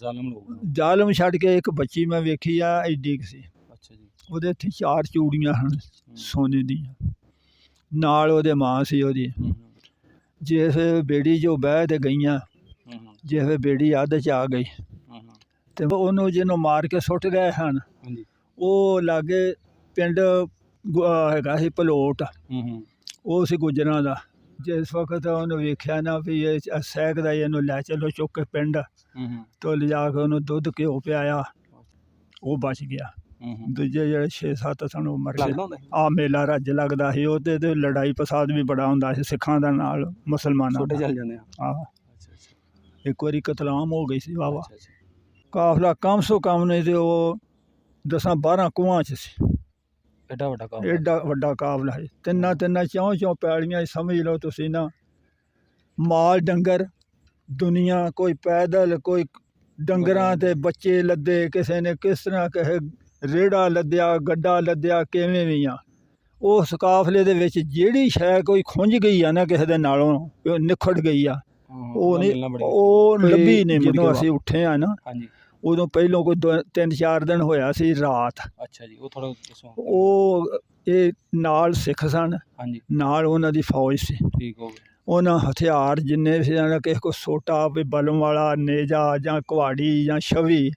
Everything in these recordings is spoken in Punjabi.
ਜ਼ਾਲਮ ਲੋਕ ਨੇ। ਜ਼ਾਲਮ ਛੱਡ ਕੇ ਇੱਕ ਬੱਚੀ ਮੈਂ ਵੇਖੀ ਆ ਐਡੀ ਕੁ ਸੀ, ਅੱਛਾ ਜੀ। ਉਹਦੇ ਇੱਥੇ 4 ਚੂੜੀਆਂ ਹਨ ਸੋਨੇ ਦੀਆਂ, ਨਾਲ ਉਹਦੇ ਮਾਂ ਸੀ ਉਹਦੀ। ਜਿਸ ਬੇੜੀ ਜੋ ਬਹਿ ਤੇ ਗਈਆਂ, ਜਿਸ ਬੇੜੀ ਅੱਧ 'ਚ ਆ ਗਈ ਤੇ ਉਹਨੂੰ ਜਿਹਨੂੰ ਮਾਰ ਕੇ ਸੁੱਟ ਗਏ ਹਨ, ਹਾਂਜੀ। ਉਹ ਲਾਗੇ ਪਿੰਡ ਹੈਗਾ ਸੀ ਭਲੋਟ, ਉਹ ਸੀ ਗੁੱਜਰਾਂ ਦਾ। ਜਿਸ ਵਕਤ ਉਹਨੂੰ ਵੇਖਿਆ ਨਾ ਵੀ ਇਹ ਸਹਿਕਦਾ, ਇਹਨੂੰ ਲੈ ਚਲੋ ਚੁੱਕ ਕੇ ਪਿੰਡ, ਤੋਂ ਲਿਜਾ ਕੇ ਉਹਨੂੰ ਦੁੱਧ ਘਿਓ ਪਿਆਇਆ, ਉਹ ਬਚ ਗਿਆ। ਦੂਜੇ ਜਿਹੜੇ 6-7 ਸਨ ਉਹ ਮਰ ਗਏ। ਆ ਮੇਲਾ ਰੱਜ ਲੱਗਦਾ ਸੀ, ਉਹਦੇ ਤੇ ਲੜਾਈ ਫਸਾਦ ਵੀ ਬੜਾ ਹੁੰਦਾ ਸੀ ਸਿੱਖਾਂ ਦਾ ਨਾਲ ਮੁਸਲਮਾਨਾਂ ਦਾ। ਚੱਲ ਜਾਂਦੇ ਆ। ਇੱਕ ਵਾਰੀ ਕਤਲਾਮ ਹੋ ਗਈ ਸੀ ਵਾਹਵਾ। ਕਾਫਲਾ ਕਮ ਸੋ ਕਮ ਨਹੀਂ ਤੇ ਉਹ 10-12 ਕੁਆਂ 'ਚ ਸੀ। ਐਡਾ ਵੱਡਾ ਕਾਫਲਾ, ਐਡਾ ਵੱਡਾ ਕਾਫਲਾ ਹੈ। ਤਿੰਨਾਂ ਚੌਂ ਪੈਲੀਆਂ ਸਮਝ ਲਓ ਤੁਸੀਂ ਨਾ, ਮਾਲ ਡੰਗਰ ਦੁਨੀਆ, ਕੋਈ ਪੈਦਲ, ਕੋਈ ਡੰਗਰਾਂ ਤੇ ਬੱਚੇ ਲੱਦੇ, ਕਿਸੇ ਨੇ ਕਿਸ ਤਰ੍ਹਾਂ ਕਹੇ ਰੇੜਾ ਲੱਦਿਆ, ਗੱਡਾ ਲੱਦਿਆ, ਕਿਵੇਂ ਵੀ ਆ। ਉਸ ਕਾਫਲੇ ਦੇ ਵਿੱਚ ਜਿਹੜੀ ਸ਼ੈ ਕੋਈ ਖੁੰਝ ਗਈ ਆ ਨਾ ਕਿਸੇ ਦੇ ਨਾਲੋਂ ਨਿਖੜ ਗਈ ਆ, ਉਹ ਲੱਭੀ ਨਹੀਂ। ਜਦੋਂ ਅਸੀਂ ਉੱਠੇ ਆ ਨਾ, ਉਦੋਂ ਪਹਿਲੋਂ ਕੋਈ 3-4 ਦਿਨ ਹੋਇਆ ਸੀ ਰਾਤ। ਅੱਛਾ ਜੀ। ਉਹ ਥੋੜਾ ਉਹ ਇਹ ਨਾਲ ਸਿੱਖ ਸਨ, ਨਾਲ ਉਹਨਾਂ ਦੀ ਫੌਜ ਸੀ। ਠੀਕ ਹੋ ਗਿਆ। ਉਹਨਾਂ ਹਥਿਆਰ ਜਿੰਨੇ ਸੀ, ਕਿਸੇ ਕੋਲ ਸੋਟਾ, ਵੀ ਬਲਮ ਵਾਲਾ, ਨੇਜਾ ਜਾਂ ਕੁਹਾੜੀ ਜਾਂ ਛਵੀ,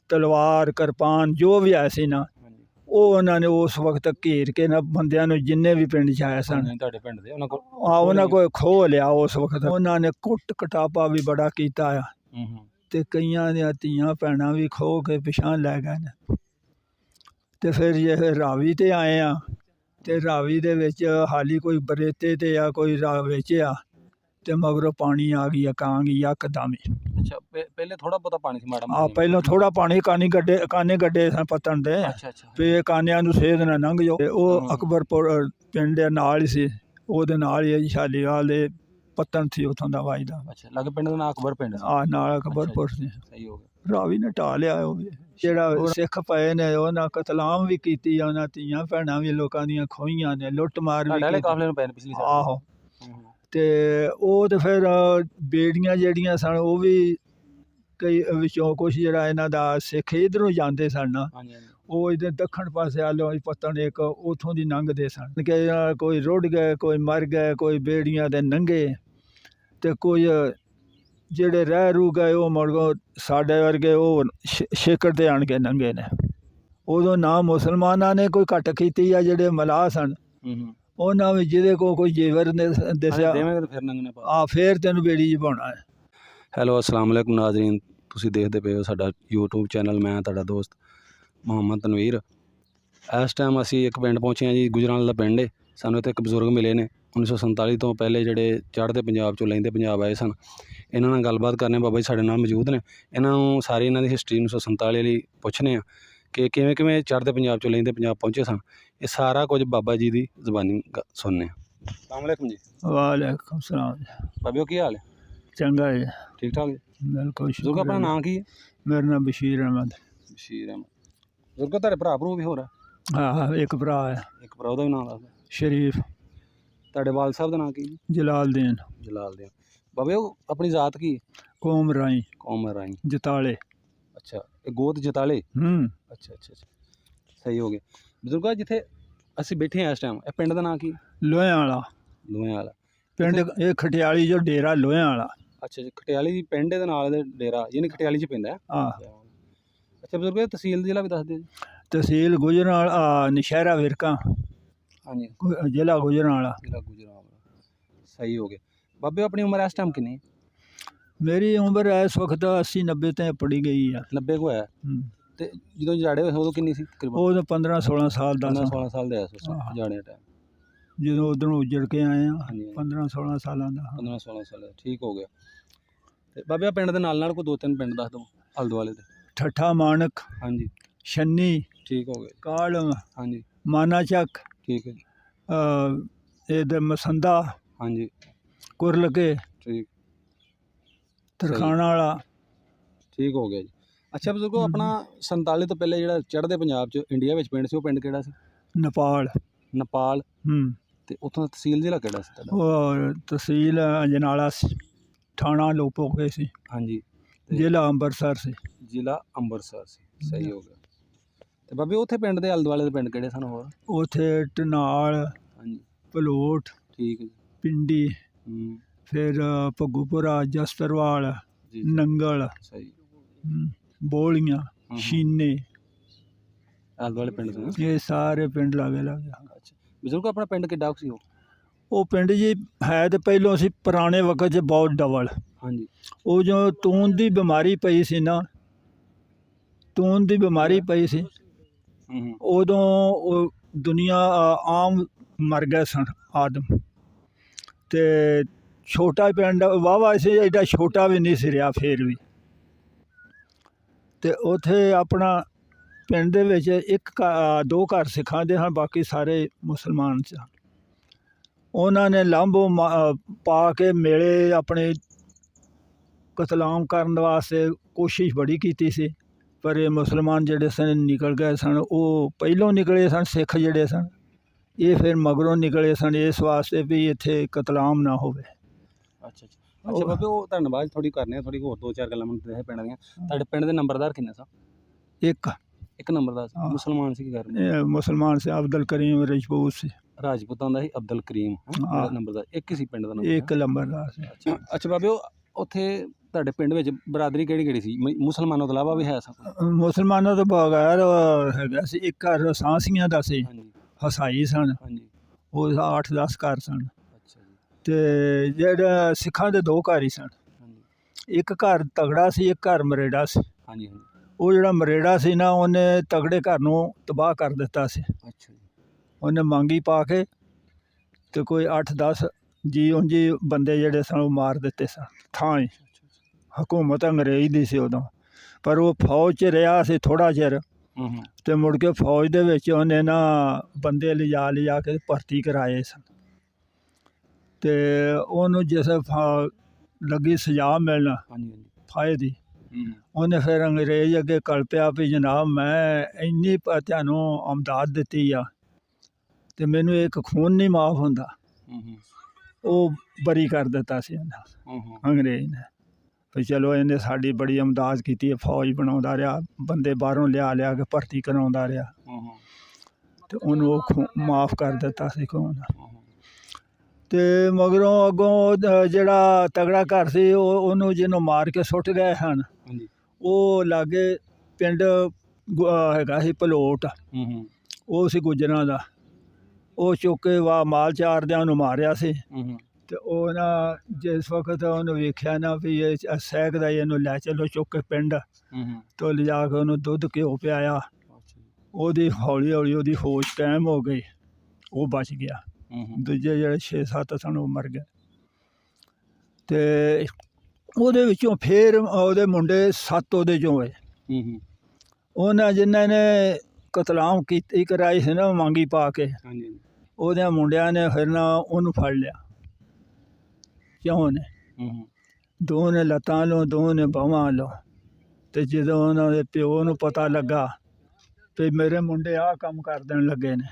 ਤਲਵਾਰ, ਕਿਰਪਾਨ, ਜੋ ਵੀ ਆਇਆ ਸੀ ਨਾ, ਉਹ ਉਹਨਾਂ ਨੇ ਉਸ ਵਕਤ ਘੇਰ ਕੇ ਨਾ ਬੰਦਿਆਂ ਨੂੰ ਜਿੰਨੇ ਵੀ ਪਿੰਡ 'ਚ ਆਏ ਸਨ, ਤੁਹਾਡੇ ਪਿੰਡ ਦੇ ਉਹਨਾਂ ਕੋਲ ਖੋਹ ਲਿਆ। ਉਸ ਵਕਤ ਉਹਨਾਂ ਨੇ ਕੁੱਟ ਕਟਾਪਾ ਵੀ ਬੜਾ ਕੀਤਾ ਆ, ਤੇ ਕਈਆਂ ਦੀਆਂ ਧੀਆਂ ਭੈਣਾਂ ਵੀ ਖੋਹ ਕੇ ਪਿਛਾਂਹ ਲੈ ਗਏ ਨੇ। ਤੇ ਫਿਰ ਜੇ ਰਾਵੀ ਤੇ ਆਏ ਆ, ਤੇ ਰਾਵੀ ਦੇ ਵਿੱਚ ਹਾਲੀ ਕੋਈ ਬਰੇਤੇ ਤੇ ਆ, ਕੋਈ ਵਿੱਚ ਆ, ਤੇ ਮਗਰੋਂ ਪਾਣੀ ਆ ਗਈ, ਕਾਂ ਗਈ ਯਕਦਮ ਹੀ। ਅੱਛਾ, ਪਹਿਲੇ ਥੋੜਾ ਬਹੁਤਾ ਪਾਣੀ ਸੀ ਮਾੜਾ? ਪਹਿਲਾਂ ਥੋੜਾ ਪਾਣੀ, ਕਾਨੇ ਗੱਡੇ ਸਨ ਪੱਤਣ ਦੇ, ਵੀ ਕਾਨਿਆਂ ਨੂੰ ਸੇਧ ਨਾ ਲੰਘ ਜਾਓ। ਉਹ ਅਕਬਰਪੁਰ ਪਿੰਡ ਨਾਲ ਹੀ ਸੀ, ਉਹਦੇ ਨਾਲ ਹੀ ਸ਼ਾਲੀਵਾਲ ਦੇ ਪੱਤਣ ਸੀ ਉੱਥੋਂ ਦਾ ਵੱਜਦਾ। ਅੱਛਾ, ਲਾਗੇ ਪਿੰਡ ਦਾ ਨਾਂ ਅਕਬਰ ਪਿੰਡ? ਨਾਲ ਅਕਬਰਪੁਰ ਸੀ। ਸਹੀ ਹੋ ਗਿਆ। ਰਾਵੀ ਨੇ ਢਾਹ ਲਿਆ। ਉਹ ਵੀ ਜਿਹੜਾ ਸਿੱਖ ਪਏ ਨੇ, ਉਹਨਾਂ ਕਤਲਾਮ ਵੀ ਕੀਤੀ ਆ, ਉਹਨਾਂ ਧੀਆਂ ਭੈਣਾਂ ਵੀ ਲੋਕਾਂ ਦੀਆਂ ਖੋਹੀਆਂ ਨੇ, ਲੁੱਟ ਮਾਰ ਵੀ ਕੀਤੀ। ਆਹੋ। ਤੇ ਉਹ ਤੇ ਫਿਰ ਬੇੜੀਆਂ ਜਿਹੜੀਆਂ ਸਨ, ਉਹ ਵੀ ਕਈ ਵਿੱਚੋਂ ਕੁਛ ਜਿਹੜਾ ਇਹਨਾਂ ਦਾ ਸਿੱਖ ਇੱਧਰੋਂ ਜਾਂਦੇ ਸਨ ਨਾ, ਉਹ ਇੱਧਰ ਦੱਖਣ ਪਾਸੇ ਆਲੋ ਪੱਤਣ ਇੱਕ ਉੱਥੋਂ ਦੀ ਲੰਘਦੇ ਸਨ। ਕਿ ਕੋਈ ਰੁੜ ਗਏ, ਕੋਈ ਮਰ ਗਏ, ਕੋਈ ਬੇੜੀਆਂ ਦੇ ਨੰਗੇ, ਤੇ ਕੋਈ ਜਿਹੜੇ ਰਹਿ ਰੂ ਗਏ ਉਹ ਮੁੜ ਸਾਡੇ ਵਰਗੇ ਉਹ ਛੇਕੜ 'ਤੇ ਆਣ ਕੇ ਨੰਗੇ ਨੇ। ਉਦੋਂ ਨਾ ਮੁਸਲਮਾਨਾਂ ਨੇ ਕੋਈ ਘੱਟ ਕੀਤੀ ਆ, ਜਿਹੜੇ ਮਲਾਹ ਸਨ ਉਹਨਾਂ ਵੀ ਜਿਹਦੇ ਕੋਲ ਕੋਈ ਜੇਵਰ ਨੇ ਦੱਸਿਆ, ਫਿਰ ਤੈਨੂੰ ਬੇੜੀ 'ਚ ਪਾਉਣਾ ਹੈ। ਹੈਲੋ, ਅਸਲਾਮ ਵਾਲੇਕੁਮ ਨਾਜ਼ਰੀਨ, ਤੁਸੀਂ ਦੇਖਦੇ ਪਏ ਹੋ ਸਾਡਾ YouTube ਚੈਨਲ। ਮੈਂ ਤੁਹਾਡਾ ਦੋਸਤ ਮੁਹੰਮਦ ਤਨਵੀਰ। ਇਸ ਟਾਈਮ ਅਸੀਂ ਇੱਕ ਪਿੰਡ ਪਹੁੰਚੇ ਹਾਂ ਜੀ, ਗੁਜਰਾਂਵਾਲ ਦਾ ਪਿੰਡ ਹੈ। ਸਾਨੂੰ ਇੱਥੇ ਇੱਕ ਬਜ਼ੁਰਗ ਮਿਲੇ ਨੇ 1947 ਤੋਂ ਪਹਿਲੇ, ਜਿਹੜੇ ਚੜ੍ਹਦੇ ਪੰਜਾਬ 'ਚੋਂ ਲਹਿੰਦੇ ਪੰਜਾਬ ਆਏ ਸਨ। ਇਹਨਾਂ ਨਾਲ ਗੱਲਬਾਤ ਕਰਨੇ, ਬਾਬਾ ਜੀ ਸਾਡੇ ਨਾਲ ਮੌਜੂਦ ਨੇ। ਇਹਨਾਂ ਨੂੰ ਸਾਰੀ ਇਹਨਾਂ ਦੀ ਹਿਸਟਰੀ 1947 ਵਾਲੀ ਪੁੱਛਣੇ ਆ ਕਿ ਕਿਵੇਂ ਕਿਵੇਂ ਚੜ੍ਹਦੇ ਪੰਜਾਬ 'ਚੋਂ ਲਹਿੰਦੇ ਪੰਜਾਬ ਪਹੁੰਚੇ ਸਨ। ਇਹ ਸਾਰਾ ਕੁਝ ਬਾਬਾ ਜੀ ਦੀ ਜ਼ੁਬਾਨੀ ਸੁਣਨੇ ਆ। ਅਸਲਾਮ ਵਾਲੇਕੁਮ ਜੀ। ਵਾਲੇਕੁਮ ਸਲਾਮ। ਬਾਬਿਓ ਕੀ ਹਾਲ ਹੈ? ਚੰਗਾ ਹੈ, ਠੀਕ ਠਾਕ ਜੀ। ਬਿਲਕੁਲ। ਬਜ਼ੁਰਗ ਆਪਣਾ ਨਾਮ ਕੀ ਹੈ? ਮੇਰਾ ਨਾਮ ਬਸ਼ੀਰ ਅਹਿਮਦ। ਬਸ਼ੀਰ ਅਹਿਮਦ। ਬਜ਼ੁਰਗ ਤੁਹਾਡੇ ਭਰਾ ਭਰੂ ਵੀ ਹੋਰ ਹੈ? ਹਾਂ, ਇੱਕ ਭਰਾ ਹੈ। ਇੱਕ ਭਰਾ, ਉਹਦਾ ਵੀ ਨਾਮ ਦੱਸ ਦਿਓ। ਸ਼ਰੀਫ। ਤੁਹਾਡੇ ਵਾਲਦ ਸਾਹਿਬ ਦਾ ਨਾਮ ਕੀ? ਜਲਾਲਦੀਨ। ਜਲਾਲਦੀਨ। ਬਾਬੇ ਉਹ ਆਪਣੀ ਜ਼ਾਤ ਕੀ? ਕੌਮ ਰਾਈ। ਕੌਮ ਰਾਈ। ਜਤਾਲੇ। ਅੱਛਾ, ਇਹ ਗੋਤ ਜਤਾਲੇ? ਅੱਛਾ ਅੱਛਾ ਅੱਛਾ, ਸਹੀ ਹੋ ਗਿਆ। ਬਜ਼ੁਰਗਾ ਜਿੱਥੇ ਅਸੀਂ ਬੈਠੇ ਹਾਂ ਇਸ ਟਾਈਮ, ਇਹ ਪਿੰਡ ਦਾ ਨਾਮ ਕੀ? ਲੋਹਿਆਂ ਵਾਲਾ। ਲੋਹਿਆਂ ਵਾਲਾ ਪਿੰਡ, ਇਹ ਖਟਿਆਲੀ ਜੋ ਡੇਰਾ ਲੋਹਿਆਂ ਵਾਲਾ। ਅੱਛਾ ਜੀ, ਖਟਿਆਲੀ ਦੀ ਪਿੰਡ ਦੇ ਨਾਲ ਦੇ ਡੇਰਾ, ਯਾਨੀ ਖਟਿਆਲੀ 'ਚ ਪੈਂਦਾ? ਅੱਛਾ ਬਜ਼ੁਰਗ, ਤਹਿਸੀਲ ਜ਼ਿਲ੍ਹਾ ਵੀ ਦੱਸ ਦਿਓ ਜੀ। ਤਹਿਸੀਲ ਗੁਜਰਾਂਵਾਲਾ, ਨਸ਼ਹਿਰਾ ਵਿਰਕਾਂ। ਹਾਂਜੀ, ਜ਼ਿਲ੍ਹਾ ਗੁਜਰਾਂਵਾਲਾ। ਜ਼ਿਲ੍ਹਾ ਗੁਜਰਾਂਵਾਲਾ। ਸਹੀ ਹੋ ਗਿਆ। ਬਾਬੇ ਆਪਣੀ ਉਮਰ ਇਸ ਟਾਈਮ ਕਿੰਨੀ? ਮੇਰੀ ਉਮਰ ਇਸ ਵਕਤ 80-90 ਤੇ ਪੜੀ ਗਈ ਆ। 90 ਕੋ ਹੈ? ਤੇ ਜਦੋਂ ਜੜਾੜੇ ਹੋਏ ਉਦੋਂ ਕਿੰਨੀ ਸੀ? ਉਦੋਂ 15-16 ਸਾਲ ਦਾ। 15-16 ਸਾਲ ਦੇ ਜੜਾੜੇ ਟਾਈਮ, ਜਦੋਂ ਉਧਰੋਂ ਉੱਜੜ ਕੇ ਆਏ ਆ। 15-16 ਸਾਲਾਂ ਦਾ। 15-16 ਸਾਲ। ਠੀਕ ਹੋ ਗਿਆ। ਤੇ ਬਾਬੇ ਪਿੰਡ ਦੇ ਨਾਲ ਨਾਲ ਕੋਈ 2-3 ਪਿੰਡ ਦੱਸ ਦਿਓ ਆਲੇ ਦੁਆਲੇ ਦੇ। ਠੱਠਾ ਮਾਣਕ। ਹਾਂਜੀ। ਛੰਨੀ। ਠੀਕ ਹੋ ਗਿਆ। ਕਾਲਮ। ਹਾਂਜੀ। ਮਾਨਾ ਚੱਕ। ਠੀਕ ਹੈ ਜੀ। ਇਹਦੇ ਮਸੰਦਾ। ਹਾਂਜੀ। ਕੁਰਲਕੇ। ਠੀਕ। ਤਰਖਾਣਾ ਵਾਲਾ। ਠੀਕ ਹੋ ਗਿਆ ਜੀ। ਅੱਛਾ ਬਜ਼ੁਰਗੋ, ਆਪਣਾ 47 ਤੋਂ ਪਹਿਲੇ ਜਿਹੜਾ ਚੜ੍ਹਦੇ ਪੰਜਾਬ 'ਚ ਇੰਡੀਆ ਵਿੱਚ ਪਿੰਡ ਸੀ, ਉਹ ਪਿੰਡ ਕਿਹੜਾ ਸੀ? ਨੇਪਾਲ। ਨੇਪਾਲ। ਤੇ ਉੱਥੋਂ ਦਾ ਤਹਿਸੀਲ ਜ਼ਿਲ੍ਹਾ ਕਿਹੜਾ ਸੀ ਤੁਹਾਡਾ? ਉਹ ਤਹਿਸੀਲ ਅਜਨਾਲਾ ਸੀ, ਥਾਣਾ ਲੋਪੋਕੇ ਸੀ। ਹਾਂਜੀ। ਜ਼ਿਲ੍ਹਾ ਅੰਮ੍ਰਿਤਸਰ ਸੀ। ਜ਼ਿਲ੍ਹਾ ਅੰਮ੍ਰਿਤਸਰ ਸੀ, ਸਹੀ ਹੋ ਗਿਆ। ਤੇ ਬਾਬੇ ਉੱਥੇ ਪਿੰਡ ਦੇ ਆਲੇ ਦੁਆਲੇ ਦੇ ਪਿੰਡ ਕਿਹੜੇ ਸਨ ਹੋਰ? ਉੱਥੇ ਟਨਾਲ, ਹਾਂਜੀ, ਭਲੋਟ, ਠੀਕ ਹੈ ਜੀ। ਪਿੰਡੀ, ਫਿਰ ਭੱਗੂਪੁਰਾ, ਜਸਤਰਵਾਲ, ਜੀ ਨੰਗਲ, ਸਹੀ, ਬੋਲੀਆਂ, ਸ਼ੀਨੇ, ਆਲੇ ਦੁਆਲੇ ਪਿੰਡ ਸਨ। ਇਹ ਸਾਰੇ ਪਿੰਡ ਲਾਗੇ ਲਾਗੇ। ਅੱਛਾ ਬਜ਼ੁਰਗ, ਆਪਣਾ ਪਿੰਡ ਕਿੱਡਾ ਕੁ ਸੀ ਉਹ ਪਿੰਡ ਜੀ ਹੈ ਤੇ ਪਹਿਲੋਂ ਸੀ ਪੁਰਾਣੇ ਵਕਤ 'ਚ ਬਹੁਤ ਡਬਲ। ਹਾਂਜੀ, ਉਹ ਜੋ ਤੂਨ ਦੀ ਬਿਮਾਰੀ ਪਈ ਸੀ ਨਾ, ਤੂਨ ਦੀ ਬਿਮਾਰੀ ਪਈ ਸੀ, ਉਦੋਂ ਉਹ ਦੁਨੀਆ ਆਮ ਮਰ ਗਏ ਸਨ ਆਦਮ। ਤੇ ਛੋਟਾ ਪਿੰਡ ਵਾਹਵਾ ਸੀ, ਐਡਾ ਛੋਟਾ ਵੀ ਨਹੀਂ ਸੀ ਰਿਹਾ ਫਿਰ ਵੀ। ਤੇ ਉੱਥੇ ਆਪਣਾ ਪਿੰਡ ਦੇ ਵਿੱਚ ਦੋ ਘਰ ਸਿੱਖਾਂ ਦੇ ਹਨ, ਬਾਕੀ ਸਾਰੇ ਮੁਸਲਮਾਨ ਸਨ। ਉਹਨਾਂ ਨੇ ਲਾਂਭੋ ਪਾ ਕੇ ਮੇਲੇ ਆਪਣੇ ਕਤਲਾਮ ਕਰਨ ਵਾਸਤੇ ਕੋਸ਼ਿਸ਼ ਬੜੀ ਕੀਤੀ ਸੀ, ਪਰ ਇਹ ਮੁਸਲਮਾਨ ਜਿਹੜੇ ਸਨ ਨਿਕਲ ਗਏ ਸਨ। ਉਹ ਪਹਿਲੋਂ ਨਿਕਲੇ ਸਨ ਸਿੱਖ ਜਿਹੜੇ ਸਨ, ਇਹ ਫਿਰ ਮਗਰੋਂ ਨਿਕਲੇ ਸਨ, ਇਸ ਵਾਸਤੇ ਵੀ ਇੱਥੇ ਕਤਲਾਮ ਨਾ ਹੋਵੇ। ਅੱਛਾ ਅੱਛਾ ਅੱਛਾ ਬਾਬੇ, ਉਹ ਧੰਨਵਾਦ ਥੋੜੀ ਕਰਨੇ ਆ, ਥੋੜੀ ਹੋਰ ਦੋ ਚਾਰ ਗੱਲਾਂ ਮੈਨੂੰ ਦੱਸੇ ਪਿੰਡ ਦੀਆਂ। ਤੁਹਾਡੇ ਪਿੰਡ ਦੇ ਨੰਬਰਦਾਰ ਕਿੰਨੇ ਸਨ? ਇੱਕ ਨੰਬਰਦਾਰ ਸੀ। ਮੁਸਲਮਾਨ ਸੀ? ਕੀ ਕਰਦੇ? ਮੁਸਲਮਾਨ ਸੀ, ਅਬਦੁਲ ਕਰੀਮ ਰਾਜਪੂਤ ਸੀ। ਰਾਜਪੂਤਾਂ ਦਾ ਸੀ ਅਬਦੁਲ ਕਰੀਮ ਨੰਬਰਦਾਰ, ਇੱਕ ਹੀ ਸੀ ਪਿੰਡ ਦਾ ਨੰਬਰ? ਇੱਕ ਨੰਬਰਦਾਰ ਸੀ। ਅੱਛਾ ਅੱਛਾ ਬਾਬੇ, ਉਹ ਉੱਥੇ ਤੁਹਾਡੇ ਪਿੰਡ ਵਿੱਚ ਬਰਾਦਰੀ ਕਿਹੜੀ ਕਿਹੜੀ ਸੀ? ਮੁਸਲਮਾਨਾਂ ਤੋਂ ਇਲਾਵਾ ਵੀ ਹੈ ਸਭ? ਮੁਸਲਮਾਨਾਂ ਤੋਂ ਬਗੈਰ ਹੈਗਾ ਸੀ, ਇੱਕ ਘਰ ਸਾਂਸੀਆਂ ਦਾ ਸੀ, ਹਸਾਈ ਸਨ, ਉਹ 8-10 ਘਰ ਸਨ। ਤੇ ਜਿਹੜਾ ਸਿੱਖਾਂ ਦੇ ਦੋ ਘਰ ਹੀ ਸਨ, ਇੱਕ ਘਰ ਤਗੜਾ ਸੀ, ਇੱਕ ਘਰ ਮਰੇੜਾ ਸੀ। ਉਹ ਜਿਹੜਾ ਮਰੇੜਾ ਸੀ ਨਾ, ਉਹਨੇ ਤਗੜੇ ਘਰ ਨੂੰ ਤਬਾਹ ਕਰ ਦਿੱਤਾ ਸੀ। ਉਹਨੇ ਮੰਗੀ ਪਾ ਕੇ ਤੇ ਕੋਈ 8-10 ਜੀ ਉਂਝ ਬੰਦੇ ਜਿਹੜੇ ਸਨ ਉਹ ਮਾਰ ਦਿੱਤੇ ਸਨ। ਥਾਂ ਹੀ ਹਕੂਮਤ ਅੰਗਰੇਜ਼ ਦੀ ਸੀ ਉਦੋਂ, ਪਰ ਉਹ ਫੌਜ 'ਚ ਰਿਹਾ ਸੀ ਥੋੜ੍ਹਾ ਚਿਰ, ਤੇ ਮੁੜ ਕੇ ਫੌਜ ਦੇ ਵਿੱਚ ਉਹਨੇ ਨਾ ਬੰਦੇ ਲਿਜਾ ਕੇ ਭਰਤੀ ਕਰਾਏ ਸਨ। ਤੇ ਉਹਨੂੰ ਜਿਸ ਲੱਗੀ ਸਜ਼ਾ ਮਿਲਣ ਫਾਹੇ ਦੀ, ਉਹਨੇ ਫਿਰ ਅੰਗਰੇਜ਼ ਅੱਗੇ ਕਲਪਿਆ ਵੀ ਜਨਾਬ ਮੈਂ ਇੰਨੀ ਤੁਹਾਨੂੰ ਅਮਦਾਦ ਦਿੱਤੀ ਆ ਤੇ ਮੈਨੂੰ ਇੱਕ ਖੂਨ ਨਹੀਂ ਮਾਫ ਹੁੰਦਾ। ਉਹ ਬਰੀ ਕਰ ਦਿੱਤਾ ਸੀ ਅੰਗਰੇਜ਼ ਨੇ, ਵੀ ਚਲੋ ਇਹਨੇ ਸਾਡੀ ਬੜੀ ਅਮਦਾਦ ਕੀਤੀ ਹੈ, ਫੌਜ ਬਣਾਉਂਦਾ ਰਿਹਾ, ਬੰਦੇ ਬਾਹਰੋਂ ਲਿਆ ਕੇ ਭਰਤੀ ਕਰਾਉਂਦਾ ਰਿਹਾ, ਤੇ ਉਹਨੂੰ ਉਹ ਮਾਫ ਕਰ ਦਿੱਤਾ ਸੀ ਖੂਨ। ਤੇ ਮਗਰੋਂ ਅੱਗੋਂ ਜਿਹੜਾ ਤਗੜਾ ਘਰ ਸੀ ਉਹਨੂੰ ਜਿਹਨੂੰ ਮਾਰ ਕੇ ਸੁੱਟ ਗਏ ਹਨ, ਉਹ ਲਾਗੇ ਪਿੰਡ ਹੈਗਾ ਸੀ ਭਲੋਟ, ਉਹ ਸੀ ਗੁੱਜਰਾਂ ਦਾ। ਉਹ ਚੁੱਕ ਕੇ ਮਾਲ ਚਾਰਦਿਆਂ ਉਹਨੂੰ ਮਾਰਿਆ ਸੀ। ਤੇ ਉਹ ਨਾ ਜਿਸ ਵਕਤ ਉਹਨੂੰ ਵੇਖਿਆ ਨਾ ਵੀ ਇਹ ਸਹਿਕਦਾ, ਇਹਨੂੰ ਲੈ ਚਲੋ ਚੁੱਕ ਕੇ ਪਿੰਡ, ਤੇ ਲਿਜਾ ਕੇ ਉਹਨੂੰ ਦੁੱਧ ਘਿਓ ਪਿਆਇਆ। ਉਹਦੀ ਹੌਲੀ ਹੌਲੀ ਉਹਦੀ ਹੋਸ਼ ਕਾਇਮ ਹੋ ਗਈ, ਉਹ ਬਚ ਗਿਆ। ਦੂਜੇ ਜਿਹੜੇ 6-7 ਸਨ ਉਹ ਮਰ ਗਏ। ਤੇ ਉਹਦੇ ਵਿੱਚੋਂ ਫਿਰ ਉਹਦੇ ਮੁੰਡੇ 7 ਉਹਦੇ 'ਚੋਂ ਹੋਏ। ਉਹਨਾਂ ਜਿਨ੍ਹਾਂ ਨੇ ਕਤਲਾਮ ਕੀਤੀ ਕਰਾਈ ਸੀ ਨਾ ਮੰਗੀ ਪਾ ਕੇ, ਉਹਦੇ ਮੁੰਡਿਆਂ ਨੇ ਫਿਰ ਨਾ ਉਹਨੂੰ ਫੜ ਲਿਆ। ਕਿਉਂ ਨੇ ਦੋ ਨੇ ਲੱਤਾਂ ਲਓ, ਦੋ ਨੇ ਬਾਹਾਂ ਲਓ। ਤੇ ਜਦੋਂ ਉਹਨਾਂ ਦੇ ਪਿਓ ਨੂੰ ਪਤਾ ਲੱਗਾ ਵੀ ਮੇਰੇ ਮੁੰਡੇ ਆਹ ਕੰਮ ਕਰ ਦੇਣ ਲੱਗੇ ਨੇ,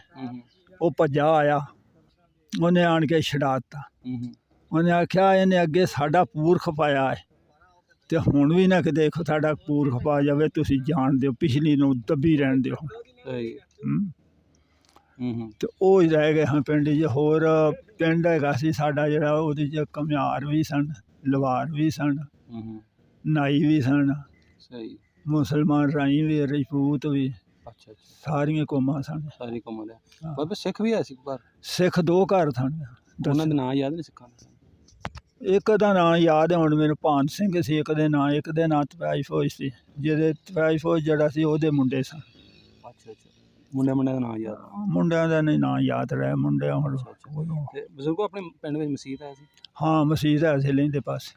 ਉਹ ਭੱਜਾ ਆਇਆ, ਉਹਨੇ ਆਣ ਕੇ ਛਡਾ ਦਿੱਤਾ। ਉਹਨੇ ਆਖਿਆ ਇਹਨੇ ਅੱਗੇ ਸਾਡਾ ਪੂਰ ਖਪਾਇਆ ਹੈ, ਤੇ ਹੁਣ ਵੀ ਨਾ ਕਿਤੇ ਸਾਡਾ ਪੂਰ ਖਪਾ ਜਾਵੇ, ਤੁਸੀਂ ਜਾਣ ਦਿਓ, ਪਿਛਲੀ ਨੂੰ ਦੱਬੀ ਰਹਿਣ ਦਿਓ। ਤੇ ਉਹ ਰਹਿ ਗਏ ਹਾਂ ਪਿੰਡ 'ਚ। ਹੋਰ ਪਿੰਡ ਹੈਗਾ ਸੀ ਸਾਡਾ ਜਿਹੜਾ, ਉਹਦੇ 'ਚ ਘੁਮਿਆਰ ਵੀ ਸਨ, ਲਵਾਰ ਵੀ ਸਨ, ਨਾਈ ਵੀ ਸਨ, ਮੁਸਲਮਾਨ ਰਾਈ ਵੀ, ਰਾਜਪੂਤ ਵੀ, ਸਾਰੀਆਂ ਕੌਮਾਂ ਸਨ। ਬਾਬੇ ਸਿੱਖ ਵੀ ਹੈ ਸੀ ਘਰ? ਸਿੱਖ 2 ਘਰ ਸਨ। ਉਹਨਾਂ ਦੇ ਨਾਂ ਯਾਦ ਨੇ ਸਿੱਖਾਂ ਦੇ? ਇੱਕ ਦਾ ਨਾਂ ਯਾਦ ਹੈ ਹੁਣ ਮੈਨੂੰ, ਭਾਨ ਸਿੰਘ ਸੀ ਇੱਕ ਦੇ ਨਾਂ ਤਪੈਜ ਫੌਜ ਸੀ, ਜਿਹਦੇ ਤਪੈਜ ਫੌਜ ਜਿਹੜਾ ਸੀ ਉਹਦੇ ਮੁੰਡੇ ਸਨ। ਮੁੰਡਿਆਂ ਦਾ ਨਾਂ ਯਾਦ? ਮੁੰਡਿਆਂ ਦਾ ਨਹੀਂ ਨਾਂ ਯਾਦ ਰਿਹਾ, ਮੁੰਡਿਆਂ ਹੁਣ। ਤੇ ਬਜ਼ੁਰਗੋ ਆਪਣੇ ਪਿੰਡ ਵਿੱਚ ਮਸਜਿਦ ਹੈ ਸੀ? ਹਾਂ ਮਸਜਿਦ ਹੈ ਸੀ, ਲਹਿੰਦੇ ਪਾਸੇ,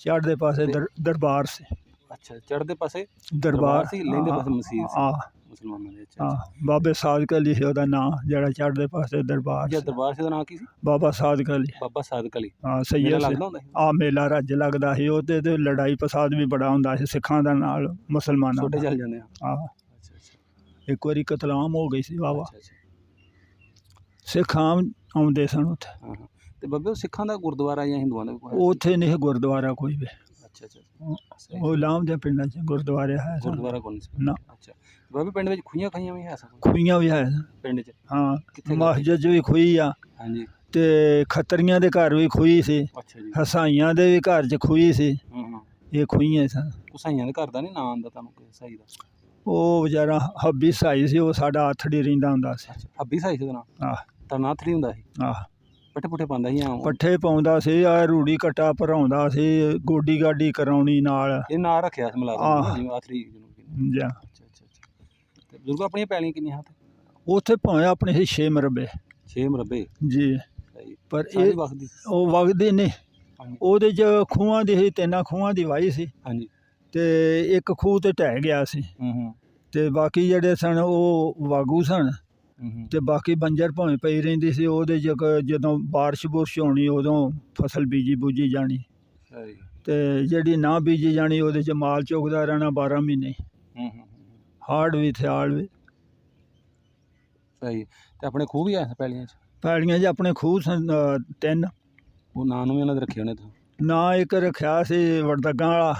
ਚੜ੍ਹਦੇ ਪਾਸੇ ਦਰਬਾਰ ਸੀ। ਅੱਛਾ, ਚੜ੍ਹਦੇ ਪਾਸੇ ਦਰਬਾਰ ਸੀ, ਲਹਿੰਦੇ ਪਾਸੇ ਮਸਜਿਦ ਸੀ ਮੁਸਲਮਾਨਾਂ ਦੇ। ਹਾਂ, ਬਾਬੇ ਸਾਦਕ ਅਲੀ ਸੀ ਉਹਦਾ ਨਾਂ, ਜਿਹੜਾ ਚੜ੍ਹਦੇ ਪਾਸੇ ਦਰਬਾਰ ਸੀ। ਦਰਬਾਰ ਸੀ, ਉਹਦਾ ਨਾਂ ਕੀ ਸੀ? ਬਾਬਾ ਸਾਦਕ ਅਲੀ। ਬਾਬਾ ਸਾਦਕ ਅਲੀ। ਹਾਂ ਸਹੀ ਆ, ਮੇਲਾ ਰੱਜ ਲੱਗਦਾ ਸੀ ਉਹਦੇ, ਤੇ ਲੜਾਈ ਫਸਾਦ ਵੀ ਬੜਾ ਹੁੰਦਾ ਸੀ ਸਿੱਖਾਂ ਦਾ ਨਾਲ ਮੁਸਲਮਾਨਾਂ ਛੋਟੇ ਚੱਲ ਜਾਂਦੇ ਆ। ਇੱਕ ਵਾਰੀ ਕਤਲਾਮ ਹੋ ਗਈ ਸੀ ਵਾਹਵਾ, ਸਿੱਖ ਆਮ ਆਉਂਦੇ ਸਨ ਉੱਥੇ। ਤੇ ਬਾਬੇ ਉਹ ਸਿੱਖਾਂ ਦਾ ਗੁਰਦੁਆਰਾ ਜਾਂ ਹਿੰਦੂਆਂ ਦਾ? ਉੱਥੇ ਨਹੀਂ ਗੁਰਦੁਆਰਾ ਕੋਈ ਵੀ। ਅੱਛਾ ਅੱਛਾ ਉਹ ਲਾਮ ਦੇ ਪਿੰਡਾਂ 'ਚ ਗੁਰਦੁਆਰੇ ਹੈ ਗੁਰਦੁਆਰਾ ਕੋਲ ਸੀ ਨਾ ਅੱਛਾ ਬਾਬੇ ਪਿੰਡ ਵਿੱਚ ਖੂਹੀਆਂ ਖਾਈਆਂ ਵੀ ਹੈ ਸਭ ਖੂਹੀਆਂ ਵੀ ਹੈ ਪਿੰਡ 'ਚ ਹਾਂ ਕਿੱਥੇ ਮਸਜਿਦ 'ਚ ਵੀ ਖੂਹੀ ਆ ਹਾਂਜੀ ਤੇ ਖੱਤਰੀਆਂ ਦੇ ਘਰ ਵੀ ਖੂਹੀ ਸੀ ਅੱਛਾ ਜੀ ਹਸਾਈਆਂ ਦੇ ਵੀ ਘਰ 'ਚ ਖੂਹੀ ਸੀ ਹੂੰ ਇਹ ਖੂਹੀਆਂ ਸਨ ਕੁਸਾਈਆਂ ਦੇ ਘਰ ਦਾ ਨਹੀਂ ਨਾਂ ਆਉਂਦਾ ਤੁਹਾਨੂੰ ਕਿ ਸਹੀ ਦਾ ਉਹ ਵਿਚਾਰਾ ਹੱਬੀ ਸਾਈ ਸੀ ਉਹ ਸਾਡਾ ਆਥੜੀ ਰਹਿੰਦਾ ਹੁੰਦਾ ਸੀ ਅੱਛਾ ਹੱਬੀ ਸਾਈ ਸੀ ਉਹਦਾ ਨਾਂ ਆਹ ਤਾਂ ਨਾਂ ਥਰੀ ਹੁੰਦਾ ਸੀ ਆਹ ਪੱਠੇ ਪੁੱਠੇ ਪਾਉਂਦਾ ਸੀ ਜਾਂ ਪੱਠੇ ਪਾਉਂਦਾ ਸੀ ਆ ਰੂੜੀ ਕਟਾ ਭਰਾਉਂਦਾ ਸੀ ਗੋਡੀ ਗਾਡੀ ਕਰਾਉਣੀ ਨਾਲ ਇਹ ਨਾਂ ਰੱਖਿਆ ਸੀ ਮੁਲਾਜ਼ਮ ਨੇ, ਜਿਵੇਂ ਆਥਰੀ ਜਿਹਨੂੰ ਜਾਂ ਅੱਛਾ ਅੱਛਾ ਅੱਛਾ ਤੇ ਬਜ਼ੁਰਗ ਆਪਣੀਆਂ ਪੈਲੀਆਂ ਕਿੰਨੀਆਂ ਹੱਥ ਉੱਥੇ ਭਾਵੇਂ ਆਪਣੇ ਸੀ 6 ਮਰਬੇ 6 ਮਰਬੇ ਜੀ ਸਹੀ ਪਰ ਸਾਰੀ ਇਹ ਵਕਤ ਦੀ ਉਹ ਵਗਦੇ ਨੇ ਹਾਂਜੀ ਉਹਦੇ 'ਚ ਖੂਹਾਂ ਦੀ ਸੀ 3 ਖੂਹਾਂ ਦੀ ਵਾਹੀ ਸੀ ਹਾਂਜੀ ਤੇ ਇੱਕ ਖੂਹ ਤੇ ਢਹਿ ਗਿਆ ਸੀ ਹੂੰ ਤੇ ਬਾਕੀ ਜਿਹੜੇ ਸਨ ਉਹ ਵਾਗੂ ਸਨ ਹੂੰ ਤੇ ਬਾਕੀ ਬੰਜਰ ਭਾਵੇਂ ਪਈ ਰਹਿੰਦੀ ਸੀ ਉਹਦੇ 'ਚ ਜਦੋਂ ਬਾਰਿਸ਼ ਬੁਰਸ਼ ਹੋਣੀ ਉਦੋਂ ਫਸਲ ਬੀਜੀ ਬੂਜੀ ਜਾਣੀ ਸਹੀ ਤੇ ਜਿਹੜੀ ਨਾ ਬੀਜੀ ਜਾਣੀ ਉਹਦੇ 'ਚ ਮਾਲ ਚੁਗਦਾ ਰਹਿਣਾ 12 ਮਹੀਨੇ ਹੂੰ ਹਾੜ ਵੀ ਥਿਆਲ ਵੀ ਸਹੀ ਤੇ ਆਪਣੇ ਖੂਹ ਵੀ ਆ ਪੈਲੀਆਂ 'ਚ ਪੈੜੀਆਂ 'ਚ ਆਪਣੇ ਖੂਹ ਸਨ 3 ਉਹ ਨਾਂ ਨੂੰ ਵੀ ਉਹਨਾਂ ਦੇ ਰੱਖੇ ਹੋਣੇ ਤੁਸੀਂ ਨਾ ਇੱਕ ਰੱਖਿਆ ਸੀ ਵੜਦੱਗਾਂ ਵਾਲਾ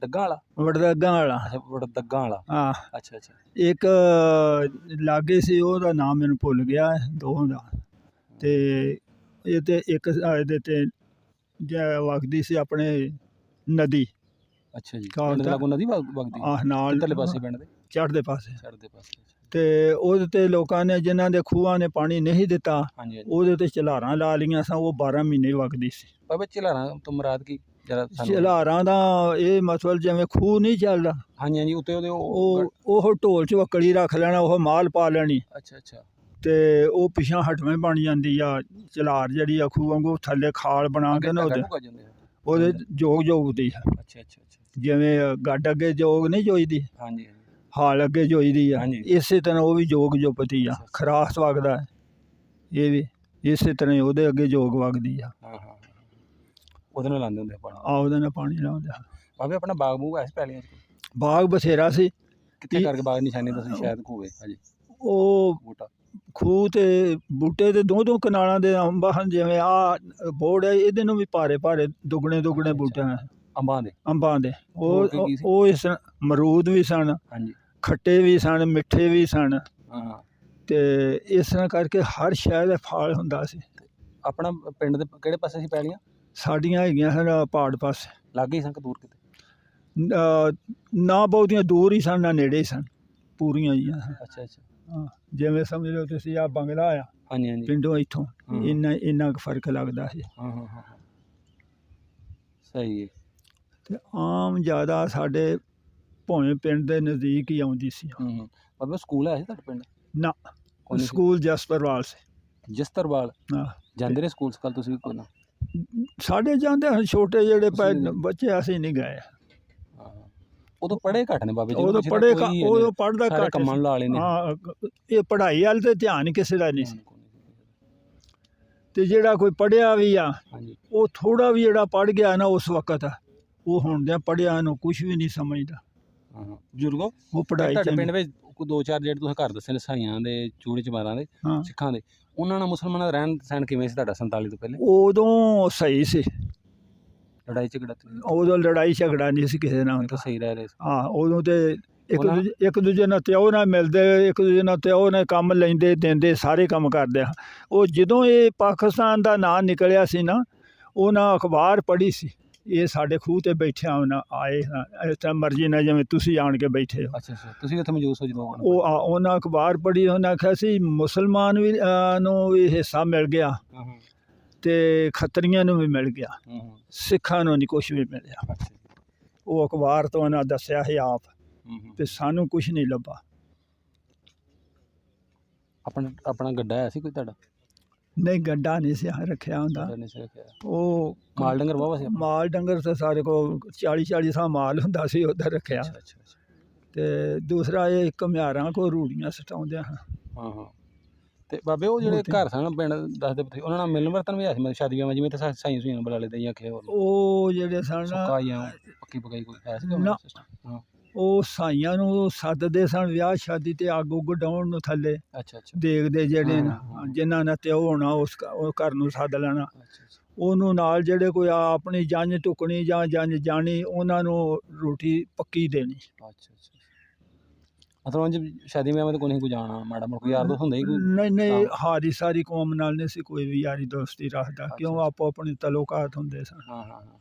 ਡੱਗਾ ਵਾਲਾ ਵੜਦੱਗਾਂ ਵਾਲਾ ਅੱਛਾ ਬੜਾ ਦੱਗਾ ਵਾਲਾ ਹਾਂ ਅੱਛਾ ਅੱਛਾ ਇੱਕ ਲਾਗੇ ਸੀ ਉਹਦਾ ਨਾਮ ਮੈਨੂੰ ਭੁੱਲ ਗਿਆ ਦੋਹਾਂ ਦਾ ਤੇ ਇਹ ਤੇ ਇੱਕ ਇਹਦੇ ਤੇ ਵਗਦੀ ਸੀ ਆਪਣੇ ਨਦੀ ਅੱਛਾ ਜੀ ਕਾਲ ਪਿੰਡ ਦੇ ਤਾਂ- ਲਾਗੋਂ ਨਦੀ ਵਗਦੀ ਆਹ ਨਾਲ ਕਿੱਧਰਲੇ ਪਾਸੇ ਪਿੰਡ ਦੇ ਚੜ੍ਹਦੇ ਪਾਸੇ ਚੜ੍ਹਦੇ ਪਾਸੇ ਅੱਛਾ। ਤੇ ਉਹਦੇ ਤੇ ਲੋਕਾਂ ਨੇ ਜਿਨ੍ਹਾਂ ਦੇ ਖੂਹਾਂ ਨੇ ਪਾਣੀ ਨਹੀਂ ਦਿੱਤਾ ਹਾਂਜੀ ਹਾਂਜੀ ਉਹਦੇ ਤੇ ਚਲਾਰਾਂ ਲਾ ਲਈਆਂ ਸਨ ਉਹ 12 ਮਹੀਨੇ ਵਗਦੀ ਸੀ ਬਾਬਾ ਝਲਾਰਾਂ ਤੋਂ ਮੁਰਾਦ ਕੀ ਜਰਾ ਸਾਨੂੰ ਚਲਾਰਾਂ ਦਾ ਇਹ ਮਤਲਬ ਜਿਵੇਂ ਖੂਹ ਨਹੀਂ ਚੱਲਦਾ ਹਾਂਜੀ ਹਾਂਜੀ ਉੱਤੇ ਉਹਦੇ ਉਹ ਉਹ ਢੋਲ 'ਚ ਵਕੜੀ ਰੱਖ ਲੈਣਾ ਉਹ ਮਾਲ ਪਾ ਲੈਣੀ ਅੱਛਾ ਅੱਛਾ ਤੇ ਉਹ ਪਿਛਾਂ ਹਟਵੇਂ ਬਣ ਜਾਂਦੀ ਆ ਚਲਾਰ ਜਿਹੜੀ ਆ ਖੂਹ ਵਾਂਗੂ ਥੱਲੇ ਖਾਲ ਬਣਾ ਕੇ ਨਾ ਉਹਦੇ ਜੋਗ ਜੋਗਦੀ ਆ ਅੱਛਾ ਅੱਛਾ ਅੱਛਾ ਜਿਵੇਂ ਗੱਡ ਅੱਗੇ ਜੋਗ ਨਹੀਂ ਜੋਈਦੀ ਹਾਂਜੀ ਹਾਂਜੀ ਹਾਲ ਅੱਗੇ ਜੋਈਦੀ ਆ ਹਾਂਜੀ। ਇਸੇ ਤਰ੍ਹਾਂ ਉਹ ਵੀ ਜੋਗ ਜੋਪਦੀ ਆ ਖਰਾਸ ਵਗਦਾ ਹੈ। ਇਹ ਵੀ ਇਸੇ ਤਰ੍ਹਾਂ ਹੀ ਉਹਦੇ ਅੱਗੇ ਜੋਗ ਵਗਦੀ ਆ ਹਾਂ ਹਾਂ ਉਹਦੇ ਨਾਲ ਲਾਉਂਦੇ ਹੁੰਦੇ ਆ ਪਾਣੀ ਉਹਦੇ ਨਾਲ ਪਾਣੀ ਲਾਉਂਦੇ ਆ ਬਾਬੇ ਆਪਣਾ ਬਾਗ ਬੂਗ ਹੈ ਸੀ ਪੈਲੀਆਂ 'ਚ ਬਾਗ ਬਥੇਰਾ ਸੀ ਕਿੱਥੇ ਕਰਕੇ ਬਾਗ ਨਿਸ਼ਾਨੀ ਤੁਸੀਂ ਸ਼ਾਇਦ ਖੂਵੇ ਹਾਂਜੀ ਉਹ ਬੂਟਾ ਖੂਹ ਤੇ ਬੂਟੇ ਦੇ ਦੋ ਕਨਾਲਾਂ ਦੇ ਅੰਬ ਹਨ ਜਿਵੇਂ ਆ ਬੋੜ ਹੈ ਇਹਦੇ ਨੂੰ ਵੀ ਭਾਰੇ ਭਾਰੇ ਦੁੱਗਣੇ ਦੁੱਗਣੇ ਬੂਟੇ ਹਨ ਅੰਬਾਂ ਦੇ ਹੋਰ ਕੀ ਕੀ ਸੀ? ਉਹ ਇਸ ਅਮਰੂਦ ਵੀ ਸਨ ਹਾਂਜੀ ਖੱਟੇ ਵੀ ਸਨ ਮਿੱਠੇ ਵੀ ਸਨ ਹਾਂ ਤੇ ਇਸ ਤਰ੍ਹਾਂ ਕਰਕੇ ਹਰ ਸ਼ੈ ਦਾ ਫਲ ਹੁੰਦਾ ਸੀ ਆਪਣਾ ਪਿੰਡ ਦੇ ਕਿਹੜੇ ਪਾਸੇ ਸੀ ਪੈਲੀਆਂ ਸਾਡੀਆਂ ਹੈਗੀਆਂ ਸਨ ਪਹਾੜ ਪਾਸੇ ਲਾਗੇ ਹੀ ਸੰਕ ਦੂਰ ਕਿਤੇ ਨਾ ਬਹੁਤੀਆਂ ਦੂਰ ਹੀ ਸਨ ਨਾ ਨੇੜੇ ਹੀ ਸਨ ਪੂਰੀਆਂ ਜੀਆਂ ਅੱਛਾ ਅੱਛਾ ਹਾਂ ਜਿਵੇਂ ਸਮਝ ਲਓ ਤੁਸੀਂ ਆ ਬੰਗਲਾ ਆ ਹਾਂਜੀ ਹਾਂਜੀ ਪਿੰਡੋਂ ਇੱਥੋਂ ਹਾਂ। ਇੰਨਾ ਕੁ ਫਰਕ ਲੱਗਦਾ ਸੀ ਹਾਂ ਹਾਂ ਹਾਂ ਸਹੀ ਹੈ ਤੇ ਆਮ ਜ਼ਿਆਦਾ ਸਾਡੇ ਭਾਵੇਂ ਪਿੰਡ ਦੇ ਨਜ਼ਦੀਕ ਹੀ ਆਉਂਦੀ ਸੀ ਬਾਬਾ ਸਕੂਲ ਹੈ ਸੀ ਤੁਹਾਡੇ ਪਿੰਡ ਨਾ ਕੋਈ ਨਹੀਂ ਸੀ? ਸਕੂਲ ਜਸਪਰਵਾਲ ਸੀ ਜਸਤਰਵਾਲ ਹਾਂ ਜਾਂਦੇ ਰਹੇ ਸਕੂਲ ਕੱਲ ਤੁਸੀਂ ਵੀ ਕੋਈ ਨਾ ਸਾਡੇ ਜਾਂਦੇ ਹਨ ਛੋਟੇ ਜਿਹੜੇ ਤੁਸੀਂ ਨਹੀਂ ਗਏ? ਬੱਚੇ ਅਸੀਂ ਨਹੀਂ ਗਏ ਹਾਂ ਉਦੋਂ ਪੜ੍ਹੇ ਘੱਟ ਨੇ ਬਾਬੇ ਜੀ ਉਦੋਂ ਪੜ੍ਹੇ ਉਦੋਂ ਪੜ੍ਹਦਾ ਸਾਰੇ ਘੱਟ ਕੰਮਾਂ ਨੂੰ ਲਾ ਲੈਂਦੇ ਹਾਂ ਇਹ ਪੜ੍ਹਾਈ ਵੱਲ ਤੇ ਧਿਆਨ ਕਿਸੇ ਦਾ ਨਹੀਂ ਸੀ ਤੇ ਜਿਹੜਾ ਕੋਈ ਪੜ੍ਹਿਆ ਵੀ ਆ ਹਾਂਜੀ ਉਹ ਥੋੜਾ ਵੀ ਜਿਹੜਾ ਪੜ੍ਹ ਗਿਆ ਨਾ ਉਸ ਵਕਤ ਉਹ ਹੁਣ ਦੇ ਪੜ੍ਹਿਆ ਨੂੰ ਕੁਝ ਵੀ ਨਹੀਂ ਸਮਝਦਾ ਹਾਂ ਬਜ਼ੁਰਗੋ ਉਹ ਪੜ੍ਹਾਈ ਤੁਹਾਡੇ ਚ ਪਿੰਡ ਵਿੱਚ ਕੋਈ ਦੋ ਚਾਰ ਜਿਹੜੇ ਤੁਸੀਂ ਘਰ ਦੱਸੇ ਨੇ ਸਾਈਆਂ ਦੇ ਚੂੜੇ ਚਮਾਰਾਂ ਦੇ ਹਾਂ ਸਿੱਖਾਂ ਦੇ ਉਹਨਾਂ ਨਾਲ ਮੁਸਲਮਾਨਾਂ ਦਾ ਰਹਿਣ ਸਹਿਣ ਕਿਵੇਂ ਸੀ ਤੁਹਾਡਾ 47 ਤੋਂ ਪਹਿਲੇ ਉਦੋਂ ਸਹੀ ਸੀ ਲੜਾਈ ਝਗੜਾ ਤੇ ਉਦੋਂ ਲੜਾਈ ਝਗੜਾ ਨਹੀਂ ਸੀ ਕਿਸੇ ਨਾਲ ਤਾਂ ਸਹੀ ਰਹਿ ਰਹੇ ਸੀ ਹਾਂ ਉਦੋਂ ਤੇ ਉਹਨਾਂ- ਇੱਕ ਦੂਜੇ ਨਾਲ ਤਿਉ ਨਾਲ ਮਿਲਦੇ ਇੱਕ ਦੂਜੇ ਨਾਲ ਤਿਉ ਨਾਲ ਕੰਮ ਲੈਂਦੇ ਦਿੰਦੇ ਸਾਰੇ ਕੰਮ ਕਰਦੇ ਆ ਉਹ ਜਦੋਂ ਇਹ ਪਾਕਿਸਤਾਨ ਦਾ ਨਾਂ ਨਿਕਲਿਆ ਸੀ ਨਾ ਉਹਨਾਂ ਅਖਬਾਰ ਪੜ੍ਹੀ ਸੀ ਇਹ ਸਾਡੇ ਖੂਹ ਤੇ ਬੈਠਿਆ ਉਹਨਾਂ ਆਏ ਇਸ ਤਰ੍ਹਾਂ ਮਰਜ਼ੀ ਨਾਲ ਜਿਵੇਂ ਤੁਸੀਂ ਆਣ ਕੇ ਬੈਠੇ ਹੋ ਅੱਛਾ ਅੱਛਾ ਤੁਸੀਂ ਉੱਥੇ ਮੌਜੂਦ ਹੋ ਜਦੋਂ ਉਹਨਾਂ ਅਖਬਾਰ ਪੜ੍ਹੀ ਉਹਨਾਂ ਆਖਿਆ ਸੀ ਮੁਸਲਮਾਨ ਵੀ ਨੂੰ ਵੀ ਹਿੱਸਾ ਮਿਲ ਗਿਆ ਹਾਂ ਹਾਂ ਤੇ ਖੱਤਰੀਆਂ ਨੂੰ ਵੀ ਮਿਲ ਗਿਆ ਸਿੱਖਾਂ ਨੂੰ ਨਹੀਂ ਕੁਛ ਵੀ ਮਿਲਿਆ ਅੱਛਾ ਉਹ ਅਖਬਾਰ ਤੋਂ ਉਹਨਾਂ ਦੱਸਿਆ ਸੀ ਆਪ ਤੇ ਸਾਨੂੰ ਕੁਛ ਨਹੀਂ ਲੱਭਾ ਆਪਣਾ ਗੱਡਾ ਹੈ ਸੀ ਕੋਈ ਤੁਹਾਡਾ ਨਹੀਂ ਗੱਡਾ ਨਹੀਂ ਸੀ ਰੱਖਿਆ ਹੁੰਦਾ ਗੱਡਾ ਨਹੀਂ ਸੀ ਰੱਖਿਆ ਉਹ ਮਾਲ ਡੰਗਰ ਵਾਵਾ ਸੀ ਮਾਲ ਡੰਗਰ ਤੇ ਸਾਰੇ ਕੋਲ 40 ਸਾਂ ਮਾਲ ਹੁੰਦਾ ਸੀ ਉੱਧਰ ਰੱਖਿਆ ਅੱਛਾ ਅੱਛਾ ਅੱਛਾ ਤੇ ਦੂਸਰਾ ਇਹ ਘੁਮਿਆਰਾਂ ਕੋ ਰੂੜੀਆਂ ਸਟਾਉਂਦੇ ਹਾਂ ਹਾਂ ਹਾਂ ਤੇ ਬਾਬੇ ਉਹ ਜਿਹੜੇ ਘਰ ਸਨ ਪਿੰਡ ਦੱਸਦੇ ਪਏ ਉਹਨਾਂ ਨਾਲ ਮਿਲਣ ਵਰਤਨ ਵੀ ਆਇਆ ਸੀ ਮਤਲਬ ਸ਼ਾਦੀ ਵਿਆਹਾਂ ਜਿਵੇਂ ਤੇ ਸਾਈਂ ਸੂਈਆਂ ਬੁਲਾ ਲੈਂਦੇ ਜਾਂ ਖੇ ਹੋਰ ਉਹ ਜਿਹੜੇ ਸਨ ਸੁੱਕਾ ਜਾਂ ਪੱਕੀ ਪਕਾਈ ਕੋਈ ਹੈ ਸੀ ਨਾ। ਸਿਸਟਮ ਹਾਂ ਉਹ ਸਾਈਆਂ ਨੂੰ ਸੱਦਦੇ ਸਨ ਵਿਆਹ ਸ਼ਾਦੀ ਤੇ ਅੱਗ ਉੱਗ ਡਾਉਣ ਨੂੰ ਥੱਲੇ ਅੱਛਾ ਅੱਛਾ ਦੇਖਦੇ ਜਿਹੜੇ ਹਾਂ, ਨੇ ਹਾਂ। ਜਿਨ੍ਹਾਂ ਨੇ ਤੇ ਉਹ ਹੋਣਾ ਉਹ ਘਰ ਨੂੰ ਸੱਦ ਲੈਣਾ ਅੱਛਾ ਅੱਛਾ ਉਹਨੂੰ ਨਾਲ ਜਿਹੜੇ ਕੋਈ ਆਪਣੀ ਜੰਝ ਟੁਕਣੀ ਜਾਂ ਜੰਝ ਜਾਣੀ ਉਹਨਾਂ ਨੂੰ ਰੋਟੀ ਪੱਕੀ ਦੇਣੀ। ਅੱਛਾ ਅੱਛਾ ਮਤਲਬ ਉਂਝ ਸ਼ਾਦੀ ਵਿਆਹ ਤੇ ਕੋਈ ਨਹੀਂ ਕੋਈ ਜਾਣਾ ਮਾੜਾ ਮੋਟਾ ਕੋਈ ਯਾਰ ਦੋਸਤ ਹੁੰਦਾ ਹੀ ਕੋਈ ਨਹੀਂ ਨਹੀਂ ਹਾਰੀ ਸਾਰੀ ਕੌਮ ਨਾਲ ਨਹੀਂ ਸੀ ਕੋਈ ਵੀ ਯਾਰੀ ਦੋਸਤੀ ਰੱਖਦਾ ਕਿਉਂ ਆਪੋ ਆਪਣੇ ਤਾਲੁਕਾਤ ਹੁੰਦੇ ਸਨ। ਹਾਂ ਹਾਂ ਹਾਂ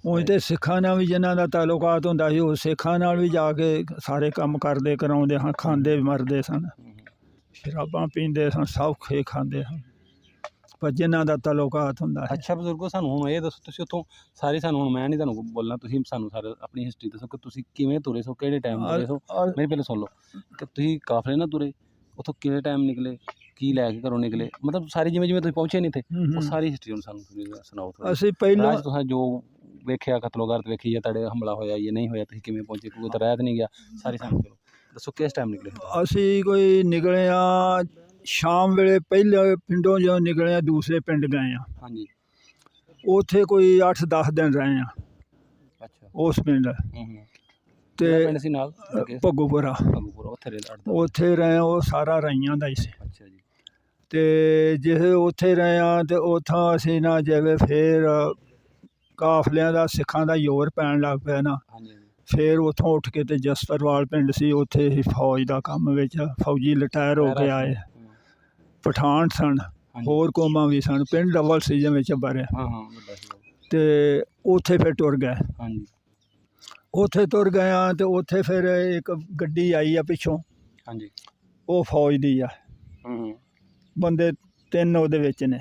ਉਂਝ ਤੇ ਸਿੱਖਾਂ ਨਾਲ ਵੀ ਜਿਨ੍ਹਾਂ ਦਾ ਤਾਲੁਕਾਤ ਹੁੰਦਾ ਸੀ ਉਹ ਸਿੱਖਾਂ ਨਾਲ ਵੀ ਜਾ ਕੇ ਸਾਰੇ ਕੰਮ ਕਰਦੇ ਕਰਾਉਂਦੇ ਹਨ ਖਾਂਦੇ ਮਰਦੇ ਸਨ ਸ਼ਰਾਬਾਂ ਪੀਂਦੇ ਸਨ ਸਭ ਖੇ ਖਾਂਦੇ ਹਨ ਪਰ ਜਿਨ੍ਹਾਂ ਦਾ ਤਾਲੁਕਾਤ ਹੁੰਦਾ ਹੈ। ਅੱਛਾ ਬਜ਼ੁਰਗੋ ਸਾਨੂੰ ਹੁਣ ਇਹ ਦੱਸੋ ਤੁਸੀਂ ਉੱਥੋਂ ਸਾਰੇ ਸਾਨੂੰ ਹੁਣ ਮੈਂ ਨਹੀਂ ਤੁਹਾਨੂੰ ਬੋਲਣਾ ਤੁਸੀਂ ਸਾਨੂੰ ਸਾਰੇ ਆਪਣੀ ਹਿਸਟਰੀ ਦੱਸੋ ਕਿ ਤੁਸੀਂ ਕਿਵੇਂ ਤੁਰੇ ਸੋ ਕਿਹੜੇ ਟਾਈਮ ਤੁਰੇ ਸੋ ਮੇਰੀ ਪਹਿਲਾਂ ਸੁਣ ਲਓ ਕਿ ਤੁਸੀਂ ਕਾਫਲੇ ਨਾਲ ਤੁਰੇ ਉੱਥੋਂ ਕਿਹੜੇ ਟਾਈਮ ਨਿਕਲੇ ਕੀ ਲੈ ਕੇ ਘਰੋਂ ਨਿਕਲੇ ਮਤਲਬ ਸਾਰੀ ਜਿਵੇਂ ਜਿਵੇਂ ਤੁਸੀਂ ਪਹੁੰਚੇ ਨਹੀਂ ਇੱਥੇ ਉਹ ਸਾਰੀ ਹਿਸਟਰੀ ਹੁਣ ਸਾਨੂੰ ਤੁਸੀਂ ਸੁਣਾਓ ਥੋੜ੍ਹੀ। ਅਸੀਂ ਪਹਿਲਾਂ ਤੁਸੀਂ ਜੋ ਵੇਖਿਆ ਕਤਲੋਗਾਰਤ ਵੇਖੀ ਜਾਂ ਤੁਹਾਡੇ ਹਮਲਾ ਹੋਇਆ ਜਾਂ ਨਹੀਂ ਹੋਇਆ ਤੁਸੀਂ ਕਿਵੇਂ ਪਹੁੰਚੇ ਕੋਈ ਤਾਂ ਰਹਿਤ ਨਹੀਂ ਗਿਆ ਸਾਰੀ ਸਾਨੂੰ ਚਲੋ ਦੱਸੋ ਕਿਸ ਟਾਈਮ ਨਿਕਲੇ। ਅਸੀਂ ਕੋਈ ਨਿਕਲੇ ਆ ਸ਼ਾਮ ਵੇਲੇ ਪਹਿਲੇ ਪਿੰਡੋਂ ਜਦੋਂ ਨਿਕਲੇ ਆ ਦੂਸਰੇ ਪਿੰਡ ਗਏ ਆ। ਹਾਂਜੀ ਉੱਥੇ ਕੋਈ 8-10 ਦਿਨ ਰਹੇ ਆ। ਅੱਛਾ ਉਸ ਪਿੰਡ ਤੇ ਪਿੰਡ ਸੀ ਨਾਲ ਭੱਗੂਪੁਰਾ ਉੱਥੇ ਰਹੇ ਉਹ ਸਾਰਾ ਰਾਈਆਂ ਦਾ ਹੀ ਸੀ। ਅੱਛਾ ਜੀ ਤੇ ਜੇ ਉੱਥੇ ਰਹੇ ਆ ਤੇ ਉੱਥੋਂ ਅਸੀਂ ਨਾ ਜਿਵੇਂ ਫੇਰ ਕਾਫਲਿਆਂ ਦਾ ਸਿੱਖਾਂ ਦਾ ਜ਼ੋਰ ਪੈਣ ਲੱਗ ਪਿਆ ਨਾ ਫਿਰ ਉੱਥੋਂ ਉੱਠ ਕੇ ਤੇ ਜਸਪਰਵਾਲ ਪਿੰਡ ਸੀ ਉੱਥੇ ਹੀ ਫੌਜ ਦਾ ਕੰਮ ਵਿੱਚ ਫੌਜੀ ਰਿਟਾਇਰ ਹੋ ਕੇ ਆਏ ਪਠਾਨ ਸਨ ਹੋਰ ਕੌਮਾਂ ਵੀ ਸਨ ਪਿੰਡ ਡਬਲ ਸੀਜ਼ਨ ਵਿੱਚ ਭਰੇ ਤੇ ਉੱਥੇ ਫਿਰ ਟੁਰ ਗਏ। ਉੱਥੇ ਤੁਰ ਗਏ ਆ ਤੇ ਉੱਥੇ ਫਿਰ ਇੱਕ ਗੱਡੀ ਆਈ ਆ ਪਿੱਛੋਂ ਉਹ ਫੌਜ ਦੀ ਆ ਬੰਦੇ 3 ਉਹਦੇ ਵਿੱਚ ਨੇ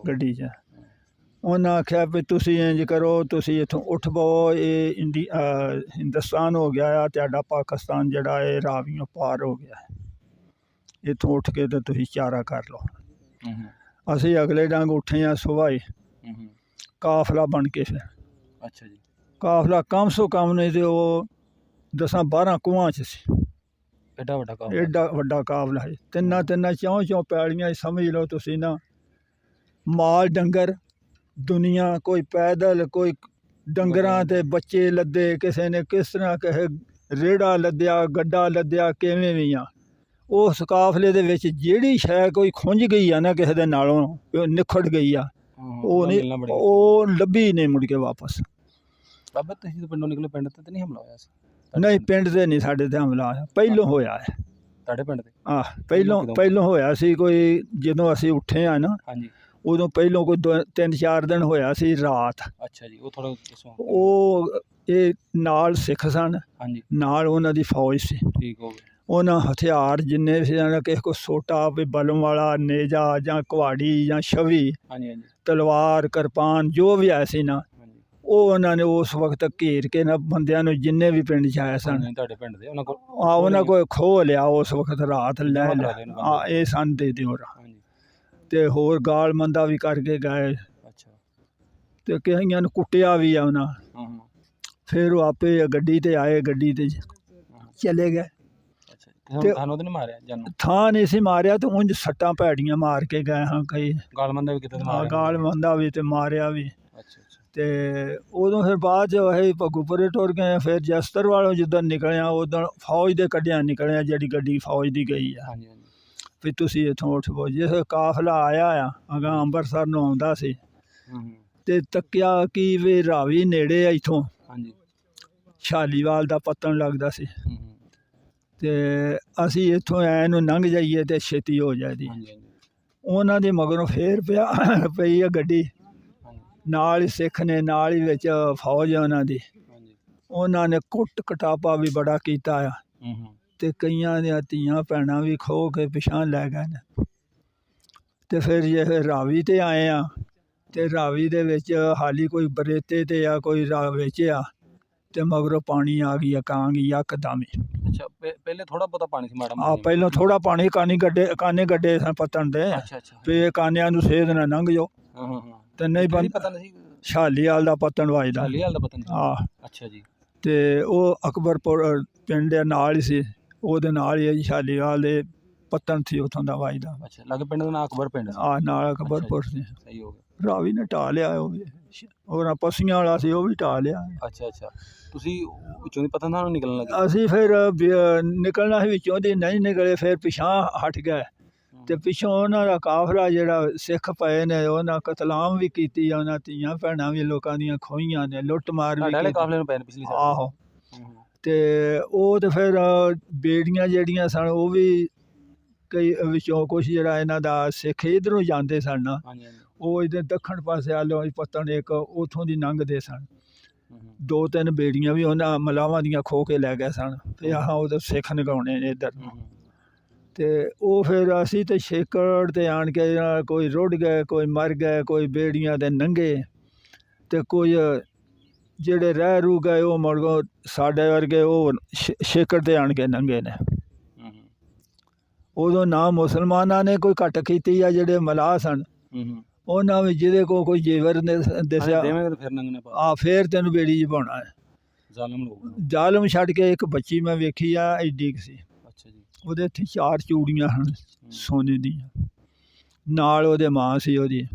ਗੱਡੀ 'ਚ ਉਹਨਾਂ ਆਖਿਆ ਵੀ ਤੁਸੀਂ ਇੰਝ ਕਰੋ ਤੁਸੀਂ ਇੱਥੋਂ ਉੱਠ ਪਵੋ ਇਹ ਹਿੰਦੁਸਤਾਨ ਹੋ ਗਿਆ ਆ ਤੁਹਾਡਾ ਪਾਕਿਸਤਾਨ ਜਿਹੜਾ ਇਹ ਰਾਵੀਓਂ ਪਾਰ ਹੋ ਗਿਆ ਇੱਥੋਂ ਉੱਠ ਕੇ ਤੇ ਤੁਸੀਂ ਚਾਰਾ ਕਰ ਲਓ। ਅਸੀਂ ਅਗਲੇ ਡੰਗ ਉੱਠੇ ਆ ਸੁਬਾਹ ਕਾਫਲਾ ਬਣ ਕੇ ਫਿਰ ਅੱਛਾ ਜੀ ਕਾਫਲਾ ਕਮ ਸੋ ਕਮ ਨਹੀਂ ਤੇ ਉਹ 10-12 ਕੁਆਂ 'ਚ ਸੀ ਐਡਾ ਵੱਡਾ ਕਾਫਲਾ ਹੈ ਤਿੰਨਾਂ ਚੌਂ ਪੈਲੀਆਂ ਸਮਝ ਲਓ ਤੁਸੀਂ ਨਾ ਮਾਲ ਡੰਗਰ ਦੁਨੀਆ ਕੋਈ ਪੈਦਲ ਕੋਈ ਡੰਗਰਾਂ ਤੇ ਬੱਚੇ ਲੱਦੇ ਕਿਸੇ ਨੇ ਕਿਸ ਤਰ੍ਹਾਂ ਕਹੇ ਰੇੜਾ ਲੱਦਿਆ ਗੱਡਾ ਲੱਦਿਆ ਕਿਵੇਂ ਵੀ ਆ ਉਸ ਕਾਫਲੇ ਦੇ ਵਿੱਚ ਜਿਹੜੀ ਸ਼ੈ ਕੋਈ ਖੁੰਝ ਗਈ ਆ ਨਾ ਕਿਸੇ ਦੇ ਨਾਲੋਂ ਨਿਖੜ ਗਈ ਆ ਉਹ ਨਹੀਂ ਉਹ ਲੱਭੀ ਨਹੀਂ ਮੁੜ ਕੇ ਵਾਪਸ। ਬਾਬਾ ਤੁਸੀਂ ਪਿੰਡੋਂ ਨਿਕਲੇ ਪਿੰਡ ਤੇ ਨਹੀਂ ਹਮਲਾ ਹੋਇਆ ਸੀ? ਨਹੀਂ ਪਿੰਡ ਤੇ ਨਹੀਂ ਸਾਡੇ ਤੇ ਹਮਲਾ ਹੋਇਆ ਪਹਿਲੋਂ ਹੋਇਆ ਹੈ ਤੁਹਾਡੇ ਪਿੰਡ ਤੇ ਪਹਿਲੋਂ ਹੋਇਆ ਸੀ ਕੋਈ ਜਦੋਂ ਅਸੀਂ ਉੱਠੇ ਆ ਨਾ ਉਦੋਂ ਪਹਿਲੋਂ ਕੋਈ 3-4 ਦਿਨ ਹੋਇਆ ਸੀ ਰਾਤ। ਅੱਛਾ ਜੀ ਉਹ ਥੋੜਾ ਉਹ ਇਹ ਨਾਲ ਸਿੱਖ ਸਨ ਨਾਲ ਉਹਨਾਂ ਦੀ ਫੌਜ ਸੀ ਠੀਕ ਹੋ ਗਿਆ ਉਹਨਾਂ ਹਥਿਆਰ ਜਿੰਨੇ ਸੀ ਕਿਸੇ ਕੋ ਸੋਟਾ ਵੀ ਬਲਮ ਵਾਲਾ ਨੇਜਾ ਜਾਂ ਕੁਹਾੜੀ ਜਾਂ ਛਵੀ ਤਲਵਾਰ ਕਿਰਪਾਨ ਜੋ ਵੀ ਆਇਆ ਸੀ ਨਾ ਉਹ ਉਹਨਾਂ ਨੇ ਉਸ ਵਕਤ ਘੇਰ ਕੇ ਨਾ ਬੰਦਿਆਂ ਨੂੰ ਜਿੰਨੇ ਵੀ ਪਿੰਡ 'ਚ ਆਏ ਸਨ ਤੁਹਾਡੇ ਪਿੰਡ ਦੇ ਉਹਨਾਂ ਕੋਲ ਖੋਹ ਲਿਆ ਉਸ ਵਕਤ ਰਾਤ ਲੈ ਲਿਆ ਇਹ ਸਨ ਦੇ ਦਿਓ ਤੇ ਹੋਰ ਗਾਲ ਮੰਦਾ ਵੀ ਕਰਕੇ ਗਏ ਤੇ ਕਈਆਂ ਨੂੰ ਕੁੱਟਿਆ ਵੀ ਆ ਉਹਨਾਂ ਫਿਰ ਉਹ ਆਪੇ ਗੱਡੀ ਤੇ ਆਏ ਗੱਡੀ ਤੇ ਚਲੇ ਗਏ ਥਾਂ ਨਹੀਂ ਸੀ ਮਾਰਿਆ ਤੇ ਉਂਝ ਸੱਟਾਂ ਭੈੜੀਆਂ ਮਾਰ ਕੇ ਗਏ ਹਾਂ ਕਈ ਗਾਲ ਮੰਦਾ ਵੀ ਤੇ ਮਾਰਿਆ ਵੀ ਤੇ ਉਦੋਂ ਫਿਰ ਬਾਅਦ 'ਚ ਅਸੀਂ ਭੱਗੂਪੁਰੇ ਟੁਰ ਗਏ ਫਿਰ ਜਸਤਰ ਵਾਲੋਂ ਜਿੱਦਾਂ ਨਿਕਲਿਆ ਉਦੋਂ ਫੌਜ ਦੇ ਕੱਢਿਆ ਨਿਕਲਿਆ ਜਿਹੜੀ ਗੱਡੀ ਫੌਜ ਦੀ ਗਈ ਆ ਵੀ ਤੁਸੀਂ ਇੱਥੋਂ ਉੱਠ ਪਓ ਜਿਸ ਕਾਫਲਾ ਆਇਆ ਆ ਅਗਾਂ ਅੰਮ੍ਰਿਤਸਰ ਨੂੰ ਆਉਂਦਾ ਸੀ ਤੇ ਤੱਕਿਆ ਕਿ ਵੀ ਰਾਵੀ ਨੇੜੇ ਆ ਇੱਥੋਂ ਛਾਲੀਵਾਲ ਦਾ ਪੱਤਣ ਲੱਗਦਾ ਸੀ ਤੇ ਅਸੀਂ ਇੱਥੋਂ ਐ ਨੂੰ ਲੰਘ ਜਾਈਏ ਤੇ ਛੇਤੀ ਹੋ ਜਾਂਦੀ ਉਹਨਾਂ ਦੇ ਮਗਰੋਂ ਫੇਰ ਪਈ ਆ ਗੱਡੀ ਨਾਲ ਹੀ ਸਿੱਖ ਨੇ ਨਾਲ ਹੀ ਵਿੱਚ ਫੌਜ ਆ ਉਹਨਾਂ ਦੀ ਉਹਨਾਂ ਨੇ ਕੁੱਟ ਕਟਾਪਾ ਵੀ ਬੜਾ ਕੀਤਾ ਆ ਤੇ ਕਈਆਂ ਦੀਆਂ ਧੀਆਂ ਭੈਣਾਂ ਵੀ ਖੋਹ ਕੇ ਪਿਛਾਂਹ ਲੈ ਗਏ ਨੇ ਤੇ ਫਿਰ ਜੇ ਰਾਵੀ ਤੇ ਆਏ ਆ ਤੇ ਰਾਵੀ ਦੇ ਵਿੱਚ ਹਾਲੀ ਕੋਈ ਬਰੇਤੇ ਤੇ ਆ ਕੋਈ ਰਾਹ ਵਿੱਚ ਆ ਤੇ ਮਗਰੋਂ ਪਾਣੀ ਆ ਗਈ ਕਾਂ ਗਈ ਯਕਦਮ ਹੀ। ਅੱਛਾ ਪਹਿਲੇ ਥੋੜਾ ਬਹੁਤਾ ਪਾਣੀ ਸੀ ਮਾੜਾ ਪਹਿਲਾਂ ਥੋੜਾ ਪਾਣੀ ਕਾਨੇ ਗੱਡੇ ਸਨ ਪੱਤਣ ਦੇ ਵੀ ਕਾਨਿਆਂ ਨੂੰ ਸੇਧ ਨਾ ਲੰਘ ਜਾਓ ਤੇ ਨਹੀਂ ਛਾਲੀਵਾਲ ਦਾ ਪੱਤਣ ਵੱਜਦਾ ਅੱਛਾ ਜੀ ਤੇ ਉਹ ਅਕਬਰਪੁਰ ਪਿੰਡ ਦੇ ਨਾਲ ਹੀ ਸੀ ਉਹਦੇ ਨਾਲ ਹੀ ਛਾਲੀਵਾਲ ਦੇ ਪੱਤਣ ਸੀ ਉੱਥੋਂ ਦਾ ਵੱਜਦਾ। ਅੱਛਾ ਲਾਗੇ ਪਿੰਡ ਦਾ ਨਾਂ ਅਕਬਰ ਪਿੰਡ ਨਾਲ ਅਕਬਰਪੁਰ ਸੀ। ਸਹੀ ਹੋ ਗਿਆ ਰਾਵੀ ਨੇ ਢਾਹ ਲਿਆ ਉਹ ਵੀ ਹੋਰ ਪਸੀਆਂ ਵਾਲਾ ਸੀ ਉਹ ਵੀ ਢਾਹ ਲਿਆ। ਅੱਛਾ ਤੁਸੀਂ ਵਿੱਚੋਂ ਦੀ ਪਤਾ ਨਾ ਨਿਕਲਣ ਲੱਗੇ? ਅਸੀਂ ਫਿਰ ਨਿਕਲਣਾ ਸੀ ਵਿੱਚੋਂ ਦੀ ਨਹੀਂ ਨਿਕਲੇ ਫਿਰ ਪਿਛਾਂਹ ਹਟ ਗਏ ਤੇ ਪਿੱਛੋਂ ਉਹਨਾਂ ਦਾ ਕਾਫਲਾ ਜਿਹੜਾ ਸਿੱਖ ਪਏ ਨੇ ਉਹਨਾਂ ਕਤਲਾਮ ਵੀ ਕੀਤੀ ਆ, ਉਹਨਾਂ ਧੀਆਂ ਭੈਣਾਂ ਵੀ ਲੋਕਾਂ ਦੀਆਂ ਖੋਹੀਆਂ ਨੇ, ਲੁੱਟ ਮਾਰ ਵੀ ਕੀਤੀ। ਆਹੋ ਤੇ ਉਹ ਤੇ ਫਿਰ ਬੇੜੀਆਂ ਜਿਹੜੀਆਂ ਸਨ ਉਹ ਵੀ ਕਈ ਵਿੱਚੋਂ ਕੁਛ ਜਿਹੜਾ ਇਹਨਾਂ ਦਾ ਸਿੱਖ ਇੱਧਰੋਂ ਜਾਂਦੇ ਸਨ ਨਾ, ਉਹ ਇੱਧਰ ਦੱਖਣ ਪਾਸੇ ਵੱਲੋਂ ਪਤਨ ਇੱਕ ਉੱਥੋਂ ਦੀ ਲੰਘਦੇ ਸਨ। 2-3 ਬੇੜੀਆਂ ਵੀ ਉਹਨਾਂ ਮਲਾਵਾਂ ਦੀਆਂ ਖੋ ਕੇ ਲੈ ਗਏ ਸਨ ਤੇ ਆਹ ਉਹਦੇ ਸਿੱਖ ਨਗਾਉਣੇ ਨੇ ਇੱਧਰ ਨੂੰ। ਤੇ ਉਹ ਫਿਰ ਅਸੀਂ ਤੇ ਛੇਕੜ ਤੇ ਆਣ ਕੇ ਕੋਈ ਰੁੜ ਗਏ, ਕੋਈ ਮਰ ਗਏ, ਕੋਈ ਬੇੜੀਆਂ ਦੇ ਨੰਗੇ ਤੇ ਕੋਈ ਜਿਹੜੇ ਰਹਿ ਰੂ ਗਏ ਉਹ ਮੁੜ ਕੇ ਸਾਡੇ ਵਰਗੇ ਉਹ ਛੇਕੜ ਤੇ ਆਣ ਕੇ ਨੰਗੇ ਨੇ। ਉਦੋਂ ਨਾ ਮੁਸਲਮਾਨਾਂ ਨੇ ਕੋਈ ਘੱਟ ਕੀਤੀ ਆ, ਜਿਹੜੇ ਮਲਾਹ ਸਨ ਉਹਨਾਂ ਵਿੱਚ ਜਿਹਦੇ ਕੋਲ ਕੋਈ ਜੇਵਰ ਨੇ ਦੱਸਿਆ ਫਿਰ ਤੈਨੂੰ ਬੇੜੀ 'ਚ ਪਾਉਣਾ ਹੈ। ਜ਼ਾਲਮ ਛੱਡ ਕੇ ਇੱਕ ਬੱਚੀ ਮੈਂ ਵੇਖੀ ਆ, ਐਡੀ ਕੁ ਸੀ, ਉਹਦੇ ਇੱਥੇ 4 ਚੂੜੀਆਂ ਹਨ ਸੋਨੇ ਦੀਆਂ, ਨਾਲ ਉਹਦੇ ਮਾਂ ਸੀ ਉਹਦੀ।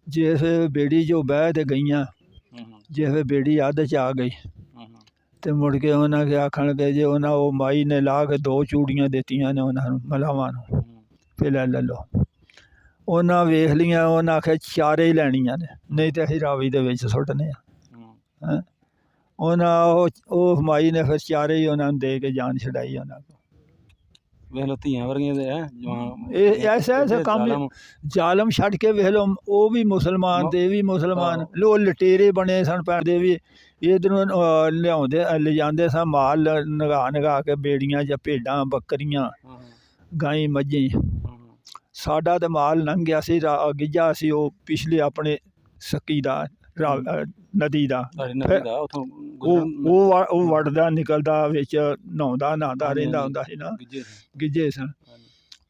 ਜਿਸ ਬੇੜੀ 'ਚੋਂ ਬਹਿ ਤੇ ਗਈਆਂ, ਜਿਸ ਬੇੜੀ ਅੱਧ 'ਚ ਆ ਗਈ ਤੇ ਮੁੜ ਕੇ ਉਹਨਾਂ ਕੇ ਆਖਣ ਲੱਗੇ ਜੇ ਉਹਨਾਂ ਉਹ ਮਾਈ ਨੇ ਲਾ ਕੇ 2 ਚੂੜੀਆਂ ਦਿੱਤੀਆਂ ਨੇ ਉਹਨਾਂ ਨੂੰ ਮਲਾਵਾਂ ਨੂੰ, ਫਿਰ ਲੈ ਲਓ। ਉਹਨਾਂ ਵੇਖ ਲਈਆਂ, ਉਹਨਾਂ ਆਖਿਆ 4 ਹੀ ਲੈਣੀਆਂ ਨੇ, ਨਹੀਂ ਤਾਂ ਅਸੀਂ ਰਾਵੀ ਦੇ ਵਿੱਚ ਸੁੱਟਨੇ ਆ। ਉਹਨਾਂ ਉਹ ਮਾਈ ਨੇ ਫਿਰ 4 ਹੀ ਉਹਨਾਂ ਨੂੰ ਦੇ ਕੇ ਜਾਨ ਛਡਾਈ ਉਹਨਾਂ ਕੋਲ। ਵੇਖ ਲਓ ਧੀਆਂ ਵਰਗੀਆਂ ਦੇ ਇਹ ਐਸਾ ਕੰਮ ਜ਼ਾਲਮ ਛੱਡ ਕੇ ਵੇਖ ਲਓ, ਉਹ ਵੀ ਮੁਸਲਮਾਨ ਤੇ ਇਹ ਵੀ ਮੁਸਲਮਾਨ, ਲੋ ਲਟੇਰੇ ਬਣੇ ਸਨ ਪੈਂਦੇ ਵੀ ਇੱਧਰੋਂ ਲਿਆਉਂਦੇ ਲਿਜਾਂਦੇ ਸਨ ਮਾਲ ਨਗਾ ਕੇ, ਬੇੜੀਆਂ ਜਾਂ ਭੇਡਾਂ ਬੱਕਰੀਆਂ ਗਾਈ ਮੱਝੀ। ਸਾਡਾ ਤਾਂ ਮਾਲ ਲੰਘ ਗਿਆ ਸੀ, ਗਿੱਝਾ ਸੀ ਉਹ ਪਿਛਲੇ ਆਪਣੇ ਸੱਕੀ ਦਾ ਨਦੀ ਦਾ, ਉਹ ਵੜਦਾ ਨਿਕਲਦਾ ਵਿੱਚ ਨਹਾਉਂਦਾ ਰਹਿੰਦਾ ਹੁੰਦਾ ਸੀ ਨਾ, ਗਿੱਝੇ ਸਨ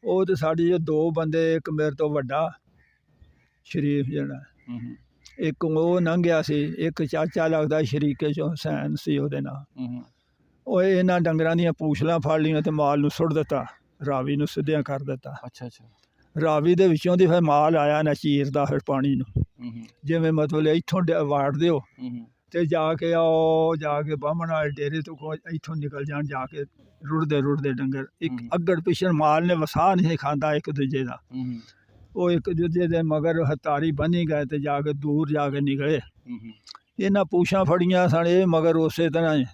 ਉਹ। ਤੇ ਸਾਡੇ 2 ਬੰਦੇ, ਇੱਕ ਮੇਰੇ ਤੋਂ ਵੱਡਾ ਸ਼ਰੀਫ ਜਿਹੜਾ, ਇੱਕ ਉਹ ਲੰਘਿਆ ਸੀ, ਇੱਕ ਚਾਚਾ ਲੱਗਦਾ ਸ਼ਰੀਕੇ 'ਚੋਂ ਹੁਸੈਨ ਸੀ ਉਹਦੇ ਨਾਲ। ਉਹ ਇਹਨਾਂ ਡੰਗਰਾਂ ਦੀਆਂ ਪੂਛਲਾਂ ਫੜ ਲਈਆਂ ਤੇ ਮਾਲ ਨੂੰ ਸੁੱਟ ਦਿੱਤਾ, ਰਾਵੀ ਨੂੰ ਸਿੱਧਿਆਂ ਕਰ ਦਿੱਤਾ। ਰਾਵੀ ਦੇ ਵਿੱਚੋਂ ਦੀ ਫਿਰ ਮਾਲ ਆਇਆ ਨਾ ਚੀਰਦਾ ਫਿਰ ਪਾਣੀ ਨੂੰ, ਜਿਵੇਂ ਮਤਲਬ ਇੱਥੋਂ ਵਾੜ ਦਿਓ ਤੇ ਜਾ ਕੇ ਬਾਹਮਣ ਵਾਲੇ ਡੇਰੇ ਤੋਂ ਇੱਥੋਂ ਨਿਕਲ ਜਾਣ, ਜਾ ਕੇ ਰੁੜਦੇ ਡੰਗਰ ਇੱਕ ਅੱਗੜ ਪਿਛੜ ਮਾਲ ਨੇ ਵਸਾ ਨਹੀਂ ਖਾਂਦਾ ਇੱਕ ਦੂਜੇ ਦਾ। ਉਹ ਇੱਕ ਦੂਜੇ ਦੇ ਮਗਰ ਹਤਾਰੀ ਬੰਨੀ ਗਏ ਤੇ ਜਾ ਕੇ ਦੂਰ ਜਾ ਕੇ ਨਿਕਲੇ। ਇਹਨਾਂ ਪੂਛਾਂ ਫੜੀਆਂ ਸਨ, ਇਹ ਮਗਰ ਉਸੇ ਤਰ੍ਹਾਂ ਹੀ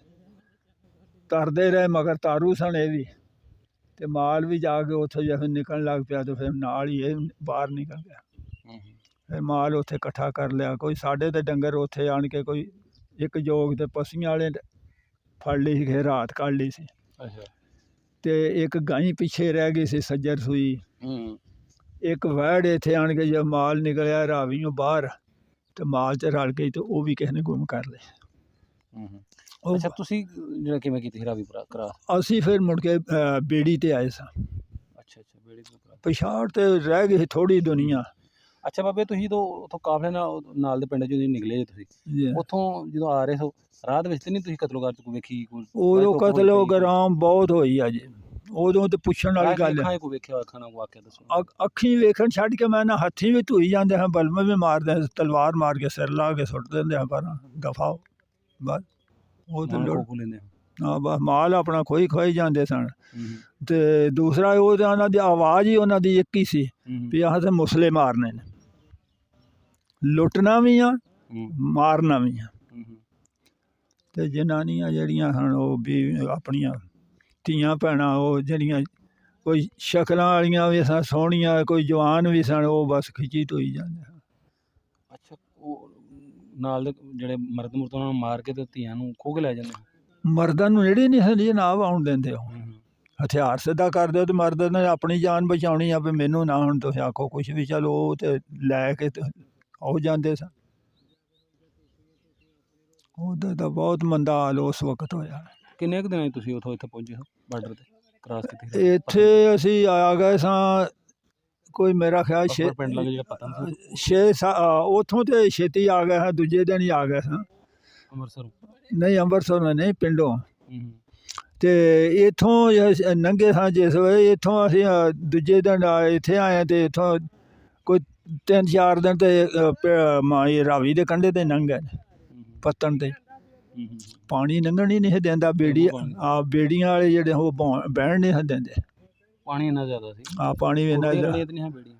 ਤਰਦੇ ਰਹੇ, ਮਗਰ ਤਾਰੂ ਸਨ ਇਹ ਵੀ। ਤੇ ਮਾਲ ਵੀ ਜਾ ਕੇ ਉੱਥੋਂ ਜਦੋਂ ਨਿਕਲਣ ਲੱਗ ਪਿਆ ਤੇ ਫਿਰ ਨਾਲ ਹੀ ਇਹ ਬਾਹਰ ਨਿਕਲ ਗਿਆ। ਫਿਰ ਮਾਲ ਉੱਥੇ ਇਕੱਠਾ ਕਰ ਲਿਆ। ਕੋਈ ਸਾਡੇ ਤੇ ਡੰਗਰ ਉੱਥੇ ਆਣ ਕੇ ਕੋਈ ਇੱਕ ਜੋਗ ਤੇ ਪਸੀਆਂ ਵਾਲੇ ਫੜ ਲਈ ਸੀ, ਰਾਤ ਕੱਢ ਲਈ ਸੀ। ਤੇ ਇੱਕ ਗਾਈ ਪਿੱਛੇ ਰਹਿ ਗਈ ਸੀ ਸੱਜਰ ਸੂਈ। ਇੱਕ ਵਹਿੜ ਇੱਥੇ ਆਣ ਕੇ ਜਦ ਮਾਲ ਨਿਕਲਿਆ ਰਾਵੀਓਂ ਬਾਹਰ ਤੇ ਮਾਲ 'ਚ ਰਲ ਗਈ ਤੇ ਉਹ ਵੀ ਕਿਸੇ ਨੇ ਗੁੰਮ ਕਰ ਲਏ। ਅੱਛਾ, ਤੁਸੀਂ ਜਿਹੜਾ ਕਿਵੇਂ ਕੀਤੀ ਰਾਵੀ ਕਰਾ? ਅਸੀਂ ਫਿਰ ਮੁੜ ਕੇ ਬੇੜੀ ਤੇ ਆਏ ਸਾਂ। ਅੱਛਾ, ਬੇੜੀ ਤੇ ਪਛਾੜ ਤੇ ਰਹਿ ਗਈ ਥੋੜੀ ਦੁਨੀਆ। ਅੱਛਾ ਬਾਬੇ, ਤੁਸੀਂ ਤਾਂ ਉੱਥੋਂ ਕਾਫਲੇ ਨਾਲ ਦੇ ਪਿੰਡ 'ਚੋਂ ਨਿਕਲੇ ਜੇ ਤੁਸੀਂ, ਉੱਥੋਂ ਜਦੋਂ ਆ ਰਹੇ ਸੋ ਰਾਹ ਦੇ ਵਿੱਚ ਤੇ ਨਹੀਂ ਤੁਸੀਂ ਕਤਲੋਗਾਰ ਕੋਈ ਵੇਖੀ? ਉਦੋਂ ਕਤਲੋਗਰਾਮ ਬਹੁਤ ਹੋਈ ਆ ਜੀ, ਉਦੋਂ ਤੇ ਪੁੱਛਣ ਵਾਲੀ ਗੱਲ ਹੈ। ਅੱਖੀਂ ਵੇਖਣ ਛੱਡ ਕੇ ਮੈਂ ਨਾ ਹੱਥੀਂ ਵੀ ਧੋਈ ਜਾਂਦੇ ਹਾਂ, ਬਲਮੇ ਵੀ ਮਾਰਦੇ, ਤਲਵਾਰ ਮਾਰ ਕੇ ਸਿਰ ਲਾ ਕੇ ਸੁੱਟ ਦਿੰਦੇ ਹਾਂ, ਪਰ ਦਫਾਓ ਬਸ। ਉਹ ਤੇ ਹਾਂ ਬਸ ਮਾਲ ਆਪਣਾ ਖੋਈ ਜਾਂਦੇ ਸਨ। ਤੇ ਦੂਸਰਾ ਉਹ ਉਹਨਾਂ ਦੀ ਆਵਾਜ਼ ਹੀ ਉਹਨਾਂ ਦੀ ਇੱਕ ਹੀ ਸੀ ਵੀ ਆਹ ਤੇ ਮੁਸਲੇ ਮਾਰਨੇ ਨੇ, ਲੁੱਟਣਾ ਵੀ ਆ ਮਾਰਨਾ ਵੀ ਆ। ਤੇ ਜਨਾਨੀਆਂ ਜਿਹੜੀਆਂ ਹਨ ਉਹ ਵੀ ਆਪਣੀਆਂ ਧੀਆਂ ਭੈਣਾਂ, ਉਹ ਜਿਹੜੀਆਂ ਕੋਈ ਸ਼ਕਲਾਂ ਵਾਲੀਆਂ ਵੀ ਸਨ ਸੋਹਣੀਆਂ, ਕੋਈ ਜਵਾਨ ਵੀ ਸਨ, ਉਹ ਬਸ ਖਿੱਚੀ ਧੋਈ ਜਾਂਦੇ ਹਨ। ਅੱਛਾ, ਉਹ ਨਾਲ ਦੇ ਜਿਹੜੇ ਮਰਦ ਉਹਨਾਂ ਨੂੰ ਮਾਰ ਕੇ ਤੇ ਧੀਆਂ ਨੂੰ ਖੋਹ ਕੇ ਲੈ ਜਾਂਦੇ? ਮਰਦਾਂ ਨੂੰ ਨੇੜੇ ਨਹੀਂ ਸੀ ਜਨਾਬ ਆਉਣ ਦਿੰਦੇ। ਉਹ ਹਥਿਆਰ ਸਿੱਧਾ ਕਰ ਦਿਓ ਤੇ ਮਰਦ ਨੇ ਆਪਣੀ ਜਾਨ ਬਚਾਉਣੀ ਆ ਵੀ ਮੈਨੂੰ ਨਾ ਹੁਣ ਤੁਸੀਂ ਆਖੋ ਕੁਛ ਵੀ, ਚਲੋ ਉਹ ਤੇ ਲੈ ਕੇ ਤੇ ਆਉ ਜਾਂਦੇ ਸਨ। ਉਹਦਾ ਤਾਂ ਬਹੁਤ ਮੰਦਾ ਹਾਲ ਉਸ ਵਕਤ ਹੋਇਆ। ਕਿੰਨੇ ਕੁ ਦਿਨਾਂ ਤੁਸੀਂ ਇੱਥੇ ਪਹੁੰਚੇ ਹੋ ਬਾਰਡਰ ਤੇ ਕ੍ਰਾਸ ਕੀਤੀ? ਇੱਥੇ ਅਸੀਂ ਆ ਗਏ ਸਾਂ ਕੋਈ ਮੇਰਾ ਖਿਆਲ 6 ਉੱਥੋਂ ਤੇ ਛੇਤੀ ਆ ਗਏ ਹਾਂ, ਦੂਜੇ ਦਿਨ ਹੀ ਆ ਗਏ ਸਾਂ ਅੰਮ੍ਰਿਤਸਰ। ਨਹੀਂ ਅੰਮ੍ਰਿਤਸਰ ਨਹੀਂ, ਪਿੰਡੋਂ। ਤੇ ਇੱਥੋਂ ਲੰਘੇ ਸਾਂ ਜਿਸ ਵੇਲੇ, ਇੱਥੋਂ ਅਸੀਂ ਦੂਜੇ ਦਿਨ ਇੱਥੇ ਆਏ ਤੇ ਇੱਥੋਂ ਕੋਈ 3-4 ਦਿਨ ਤੇ ਰਾਵੀ ਦੇ ਕੰਢੇ ਤੇ ਲੰਘ ਗਏ ਪੱਤਣ ਤੇ। ਪਾਣੀ ਲੰਘਣ ਹੀ ਨਹੀਂ ਦਿੰਦਾ, ਬੇੜੀਆਂ ਵਾਲੇ ਜਿਹੜੇ ਉਹ ਬਹਿਣ ਨਹੀਂ ਦਿੰਦੇ। ਪਾਣੀ ਇੰਨਾ ਜ਼ਿਆਦਾ ਸੀ। ਆ ਪਾਣੀ ਵੀ ਇੰਨਾ ਰੁੜਦੀਆਂ ਰੜੀਆਂ ਤੇ ਨਹੀਂ ਹੈ ਬੇੜੀਆਂ।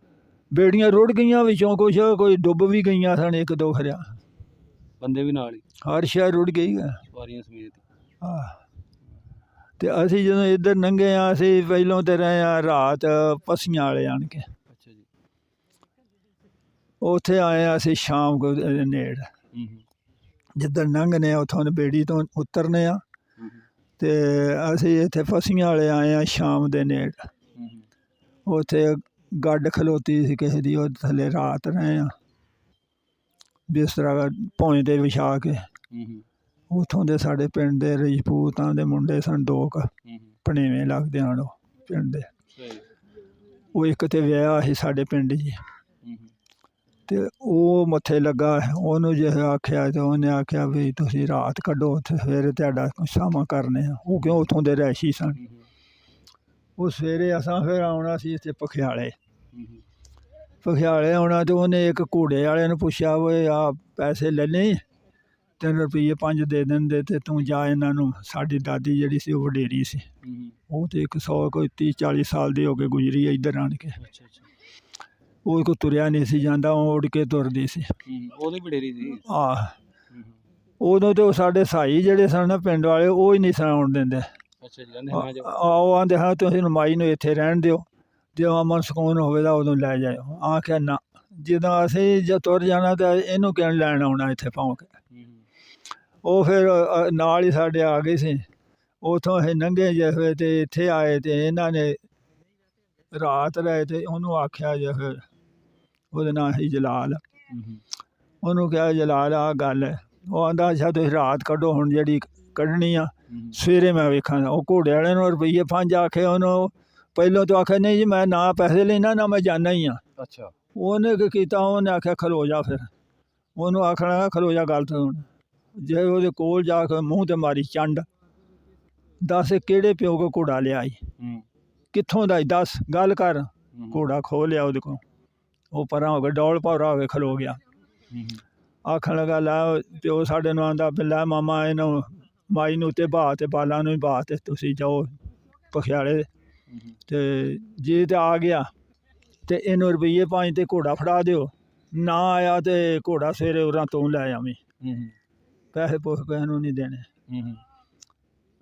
ਬੇੜੀਆਂ ਰੁੜ ਗਈਆਂ ਵਿੱਚੋਂ, ਕੁਛ ਕੋਈ ਡੁੱਬ ਵੀ ਗਈਆਂ ਸਨ, ਇੱਕ ਦੋ ਖਰਿਆ, ਬੰਦੇ ਵੀ ਨਾਲ ਹੀ, ਹਰ ਸ਼ਹਿਰ ਰੁੜ ਗਈ ਆ। ਸਵਾਰੀਆਂ ਸਮੇਤ। ਤੇ ਅਸੀਂ ਜਦੋਂ ਇੱਧਰ ਲੰਘੇ ਆ, ਅਸੀਂ ਪਹਿਲੋਂ ਤੇ ਰਹੇ ਆ ਰਾਤ ਪਸੀਆਂ ਵਾਲੇ ਆਣ ਕੇ। ਅੱਛਾ ਜੀ। ਉੱਥੇ ਆਏ ਆ ਅਸੀਂ ਸ਼ਾਮ ਕੋ ਨੇੜ, ਜਿੱਧਰ ਲੰਘਨੇ ਆ ਉੱਥੋਂ ਬੇੜੀ ਤੋਂ ਉਤਰਨੇ ਆ, ਤੇ ਅਸੀਂ ਇੱਥੇ ਪਸੀਆਂ ਵਾਲੇ ਆਏ ਆ ਸ਼ਾਮ ਦੇ ਨੇੜ। ਉੱਥੇ ਗੱਡ ਖਲੋਤੀ ਸੀ ਕਿਸੇ ਦੀ, ਉਹ ਥੱਲੇ ਰਾਤ ਰਹੇ ਆ ਬਿਸਤਰਾ ਭੌਂ ਦੇ ਵਿਛਾ ਕੇ। ਉੱਥੋਂ ਦੇ ਸਾਡੇ ਪਿੰਡ ਦੇ ਰਜਪੂਤਾਂ ਦੇ ਮੁੰਡੇ ਸਨ, ਦੋ ਕੁ ਭਣੇਵੇਂ ਲੱਗਦੇ ਹਨ ਉਹ ਪਿੰਡ ਦੇ। ਉਹ ਇੱਕ ਤੇ ਵਿਆਹ ਸੀ ਸਾਡੇ ਪਿੰਡ ਜੀ, ਤੇ ਉਹ ਮੱਥੇ ਲੱਗਾ। ਉਹਨੂੰ ਜੇ ਆਖਿਆ ਤੇ ਉਹਨੇ ਆਖਿਆ ਵੀ ਤੁਸੀਂ ਰਾਤ ਕੱਢੋ ਉੱਥੇ, ਸਵੇਰੇ ਤੁਹਾਡਾ ਸਾਵਾਂ ਕਰਨੇ ਆ। ਉਹ ਕਿਉਂ ਉੱਥੋਂ ਦੇ ਰਹਿਸ਼ੀ ਸਨ। ਉਹ ਸਵੇਰੇ ਅਸਾਂ ਫਿਰ ਆਉਣਾ ਸੀ ਇੱਥੇ ਪਖਿਆਲੇ। ਪਖਿਆਲੇ ਆਉਣਾ ਤੇ ਉਹਨੇ ਇੱਕ ਘੋੜੇ ਵਾਲੇ ਨੂੰ ਪੁੱਛਿਆ ਵੀ ਆ ਪੈਸੇ ਲੈ ਲਈ, 3 ਰੁਪਈਏ 5 ਦੇ ਦਿੰਦੇ ਤੇ ਤੂੰ ਜਾ ਇਹਨਾਂ ਨੂੰ। ਸਾਡੀ ਦਾਦੀ ਜਿਹੜੀ ਸੀ ਉਹ ਵਡੇਰੀ ਸੀ, ਉਹ ਤੇ 100 ਕੋਈ 30-40 ਸਾਲ ਦੀ ਹੋ ਕੇ ਗੁਜ਼ਰੀ ਇੱਧਰ ਆਣ ਕੇ। ਉਹ ਕੋ ਤੁਰਿਆ ਨਹੀਂ ਸੀ ਜਾਂਦਾ, ਉਹ ਉੱਡ ਕੇ ਤੁਰਦੀ ਸੀ। ਉਹਦੀ ਵਡੇਰੀ ਸੀ। ਉਦੋਂ ਤੇ ਸਾਡੇ ਸਾਈ ਜਿਹੜੇ ਸਨ ਨਾ ਪਿੰਡ ਵਾਲੇ, ਉਹ ਹੀ ਨਹੀਂ ਸਨ ਆਉਣ ਦਿੰਦੇ। ਉਹ ਆਂਦੇ ਹਾਂ ਤੁਸੀਂ ਮਾਈ ਨੂੰ ਇੱਥੇ ਰਹਿਣ ਦਿਓ, ਜਦੋਂ ਅਮਨ ਸਕੂਨ ਹੋਵੇਗਾ ਉਦੋਂ ਲੈ ਜਾਇਓ। ਆਖਿਆ ਨਾ, ਜਦੋਂ ਅਸੀਂ ਜੇ ਤੁਰ ਜਾਣਾ ਤਾਂ ਇਹਨੂੰ ਕਿਉਂ ਲੈਣ ਆਉਣਾ ਇੱਥੇ ਭੌਂ ਕੇ। ਉਹ ਫਿਰ ਨਾਲ ਹੀ ਸਾਡੇ ਆ ਗਏ ਸੀ। ਉੱਥੋਂ ਅਸੀਂ ਲੰਘੇ ਜੇ ਹੋਏ ਤੇ ਇੱਥੇ ਆਏ, ਤੇ ਇਹਨਾਂ ਨੇ ਰਾਤ ਰਹੇ ਤੇ ਉਹਨੂੰ ਆਖਿਆ ਜੇ ਫਿਰ, ਉਹਦਾ ਨਾਂ ਸੀ ਜਲਾਲ। ਉਹਨੂੰ ਕਿਹਾ ਜਲਾਲ ਆਹ ਗੱਲ ਹੈ। ਉਹ ਆਂਦਾ ਅੱਛਾ ਤੁਸੀਂ ਰਾਤ ਕੱਢੋ, ਹੁਣ ਜਿਹੜੀ ਕੱਢਣੀ ਆ ਸਵੇਰੇ ਮੈਂ ਵੇਖਾਂਗਾ। ਉਹ ਘੋੜੇ ਵਾਲੇ ਨੂੰ ਰੁਪਈਏ 5 ਆਖੇ, ਉਹਨੂੰ ਪਹਿਲੋਂ ਤਾਂ ਆਖਿਆ ਨਹੀਂ ਜੀ ਮੈਂ ਨਾ ਪੈਸੇ ਲੈਣਾ ਨਾ ਮੈਂ ਜਾਣਾ ਹੀ ਆ। ਅੱਛਾ। ਉਹਨੇ ਕੀ ਕੀਤਾ, ਉਹਨੇ ਆਖਿਆ ਖਲੋ ਜਾ। ਫਿਰ ਉਹਨੂੰ ਆਖਣਾ ਖਲੋ ਜਾ, ਗੱਲ ਤੋਂ ਜੇ ਉਹਦੇ ਕੋਲ ਜਾ ਕੇ ਮੂੰਹ ਤੇ ਮਾਰੀ ਚੰਡ, ਦੱਸ ਕਿਹੜੇ ਪਿਓ ਕੋ ਘੋੜਾ ਲਿਆ ਈ, ਕਿੱਥੋਂ ਦਾ ਦੱਸ, ਗੱਲ ਕਰ। ਘੋੜਾ ਖੋਹ ਲਿਆ ਉਹਦੇ ਕੋਲ। ਉਹ ਪਰਾਂ ਹੋ ਕੇ ਡੌਲ ਭੌਰਾ ਹੋ ਕੇ ਖਲੋ ਗਿਆ। ਆਖਣ ਲੱਗਾ ਲੈ ਪਿਓ ਸਾਡੇ ਨੂੰ ਆਂਦਾ ਲੈ ਮਾਮਾ ਇਹਨੂੰ ਮਾਈ ਨੂੰ ਉੱਤੇ ਬਾਹ ਤੇ ਬਾਲਾਂ ਨੂੰ ਹੀ ਬਾਹ ਤੇ ਤੁਸੀਂ ਜਾਓ ਪਖਿਆਲੇ। ਤੇ ਜੇ ਤੇ ਆ ਗਿਆ ਤੇ ਇਹਨੂੰ ਰੁਪਈਏ 5 ਤੇ ਘੋੜਾ ਫੜਾ ਦਿਓ, ਨਾ ਆਇਆ ਤੇ ਘੋੜਾ ਸਵੇਰੇ ਉਰਾਂ ਤੋਂ ਲੈ ਆਵੀਂ। ਪੈਸੇ ਪੁੱਛ ਕਿਸੇ ਨੂੰ ਨਹੀਂ ਦੇਣੇ।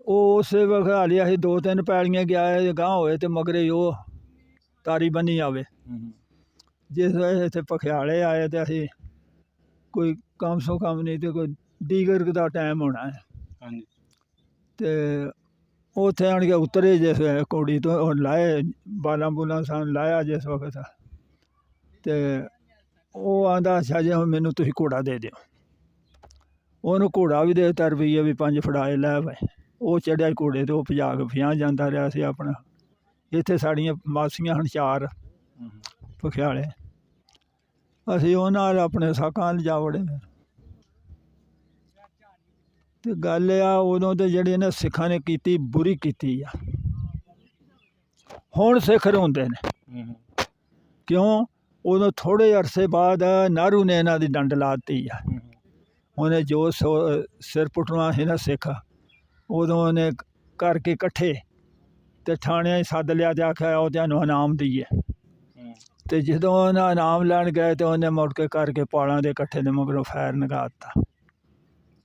ਉਹ ਉਸੇ ਵਕਤ ਹਾਲੀ ਅਸੀਂ 2-3 ਪੈਲੀਆਂ ਗਿਆ ਗਾਂਹ ਹੋਏ ਤੇ ਮਗਰੇ ਉਹ ਤਾਰੀ ਬੰਨੀ ਆਵੇ। ਜਿਸ ਵੇਲੇ ਇੱਥੇ ਪਖਿਆਲੇ ਆਏ ਤੇ ਅਸੀਂ ਕੋਈ ਕਮ ਸੋ ਕਮ ਨਹੀਂ ਤੇ ਕੋਈ ਦੀਗਰ ਦਾ ਟਾਈਮ ਹੋਣਾ ਹੈ। ਤੇ ਉੱਥੇ ਆਣ ਕੇ ਉਤਰੇ ਜਿਸ ਵੇਲੇ ਘੋੜੀ ਤੋਂ ਲਾਏ, ਬਾਲਾਂ ਬੂਲਾਂ ਸਾਨੂੰ ਲਾਇਆ ਜਿਸ ਵਕਤ। ਤੇ ਉਹ ਆਂਦਾ ਅੱਛਾ ਜੀ ਹੁਣ ਮੈਨੂੰ ਤੁਸੀਂ ਘੋੜਾ ਦੇ ਦਿਓ। ਉਹਨੂੰ ਘੋੜਾ ਵੀ ਦੇ ਦਿੱਤਾ, ਰੁਪਈਏ ਵੀ 5 ਫੜਾਏ ਲੈ ਭਾਈ। ਉਹ ਚੜ੍ਹਿਆ ਘੋੜੇ ਤੇ ਉਹ ਭਜਾ ਕੇ ਫਿਆਂ ਜਾਂਦਾ ਰਿਹਾ ਸੀ ਆਪਣਾ। ਇੱਥੇ ਸਾਡੀਆਂ ਮਾਸੀਆਂ ਹਨ 4 ਪਖਿਆਲੇ, ਅਸੀਂ ਉਹਨਾਂ ਨਾਲ ਆਪਣੇ ਸਾਕਾਂ ਲਿਜਾ ਵੜੇ। ਤੇ ਗੱਲ ਆ ਉਦੋਂ ਤੇ ਜਿਹੜੇ ਇਹਨਾਂ ਸਿੱਖਾਂ ਨੇ ਕੀਤੀ ਬੁਰੀ ਕੀਤੀ ਆ। ਹੁਣ ਸਿੱਖ ਰੋਂਦੇ ਨੇ ਕਿਉਂ? ਉਦੋਂ ਥੋੜ੍ਹੇ ਅਰਸੇ ਬਾਅਦ ਨਹਿਰੂ ਨੇ ਇਹਨਾਂ ਦੀ ਡੰਡ ਲਾ ਦਿੱਤੀ ਆ। ਉਹਨੇ ਜੋ ਸਿਰ ਪੁੱਟਣਾ ਸੀ ਨਾ ਸਿੱਖ, ਉਦੋਂ ਉਹਨੇ ਕਰਕੇ ਇਕੱਠੇ ਤੇ ਥਾਣਿਆਂ 'ਚ ਸੱਦ ਲਿਆ ਤੇ ਆਖਿਆ ਉਹ ਤੁਹਾਨੂੰ ਇਨਾਮ ਦਈਏ। ਤੇ ਜਦੋਂ ਉਹਨਾਂ ਇਨਾਮ ਲੈਣ ਗਏ ਤੇ ਉਹਨੇ ਮੁੜ ਕੇ ਕਰਕੇ ਪਾਲਾਂ ਦੇ ਇਕੱਠੇ ਦੇ ਮਗਰੋਂ ਫੈਰ ਲਗਾ ਦਿੱਤਾ,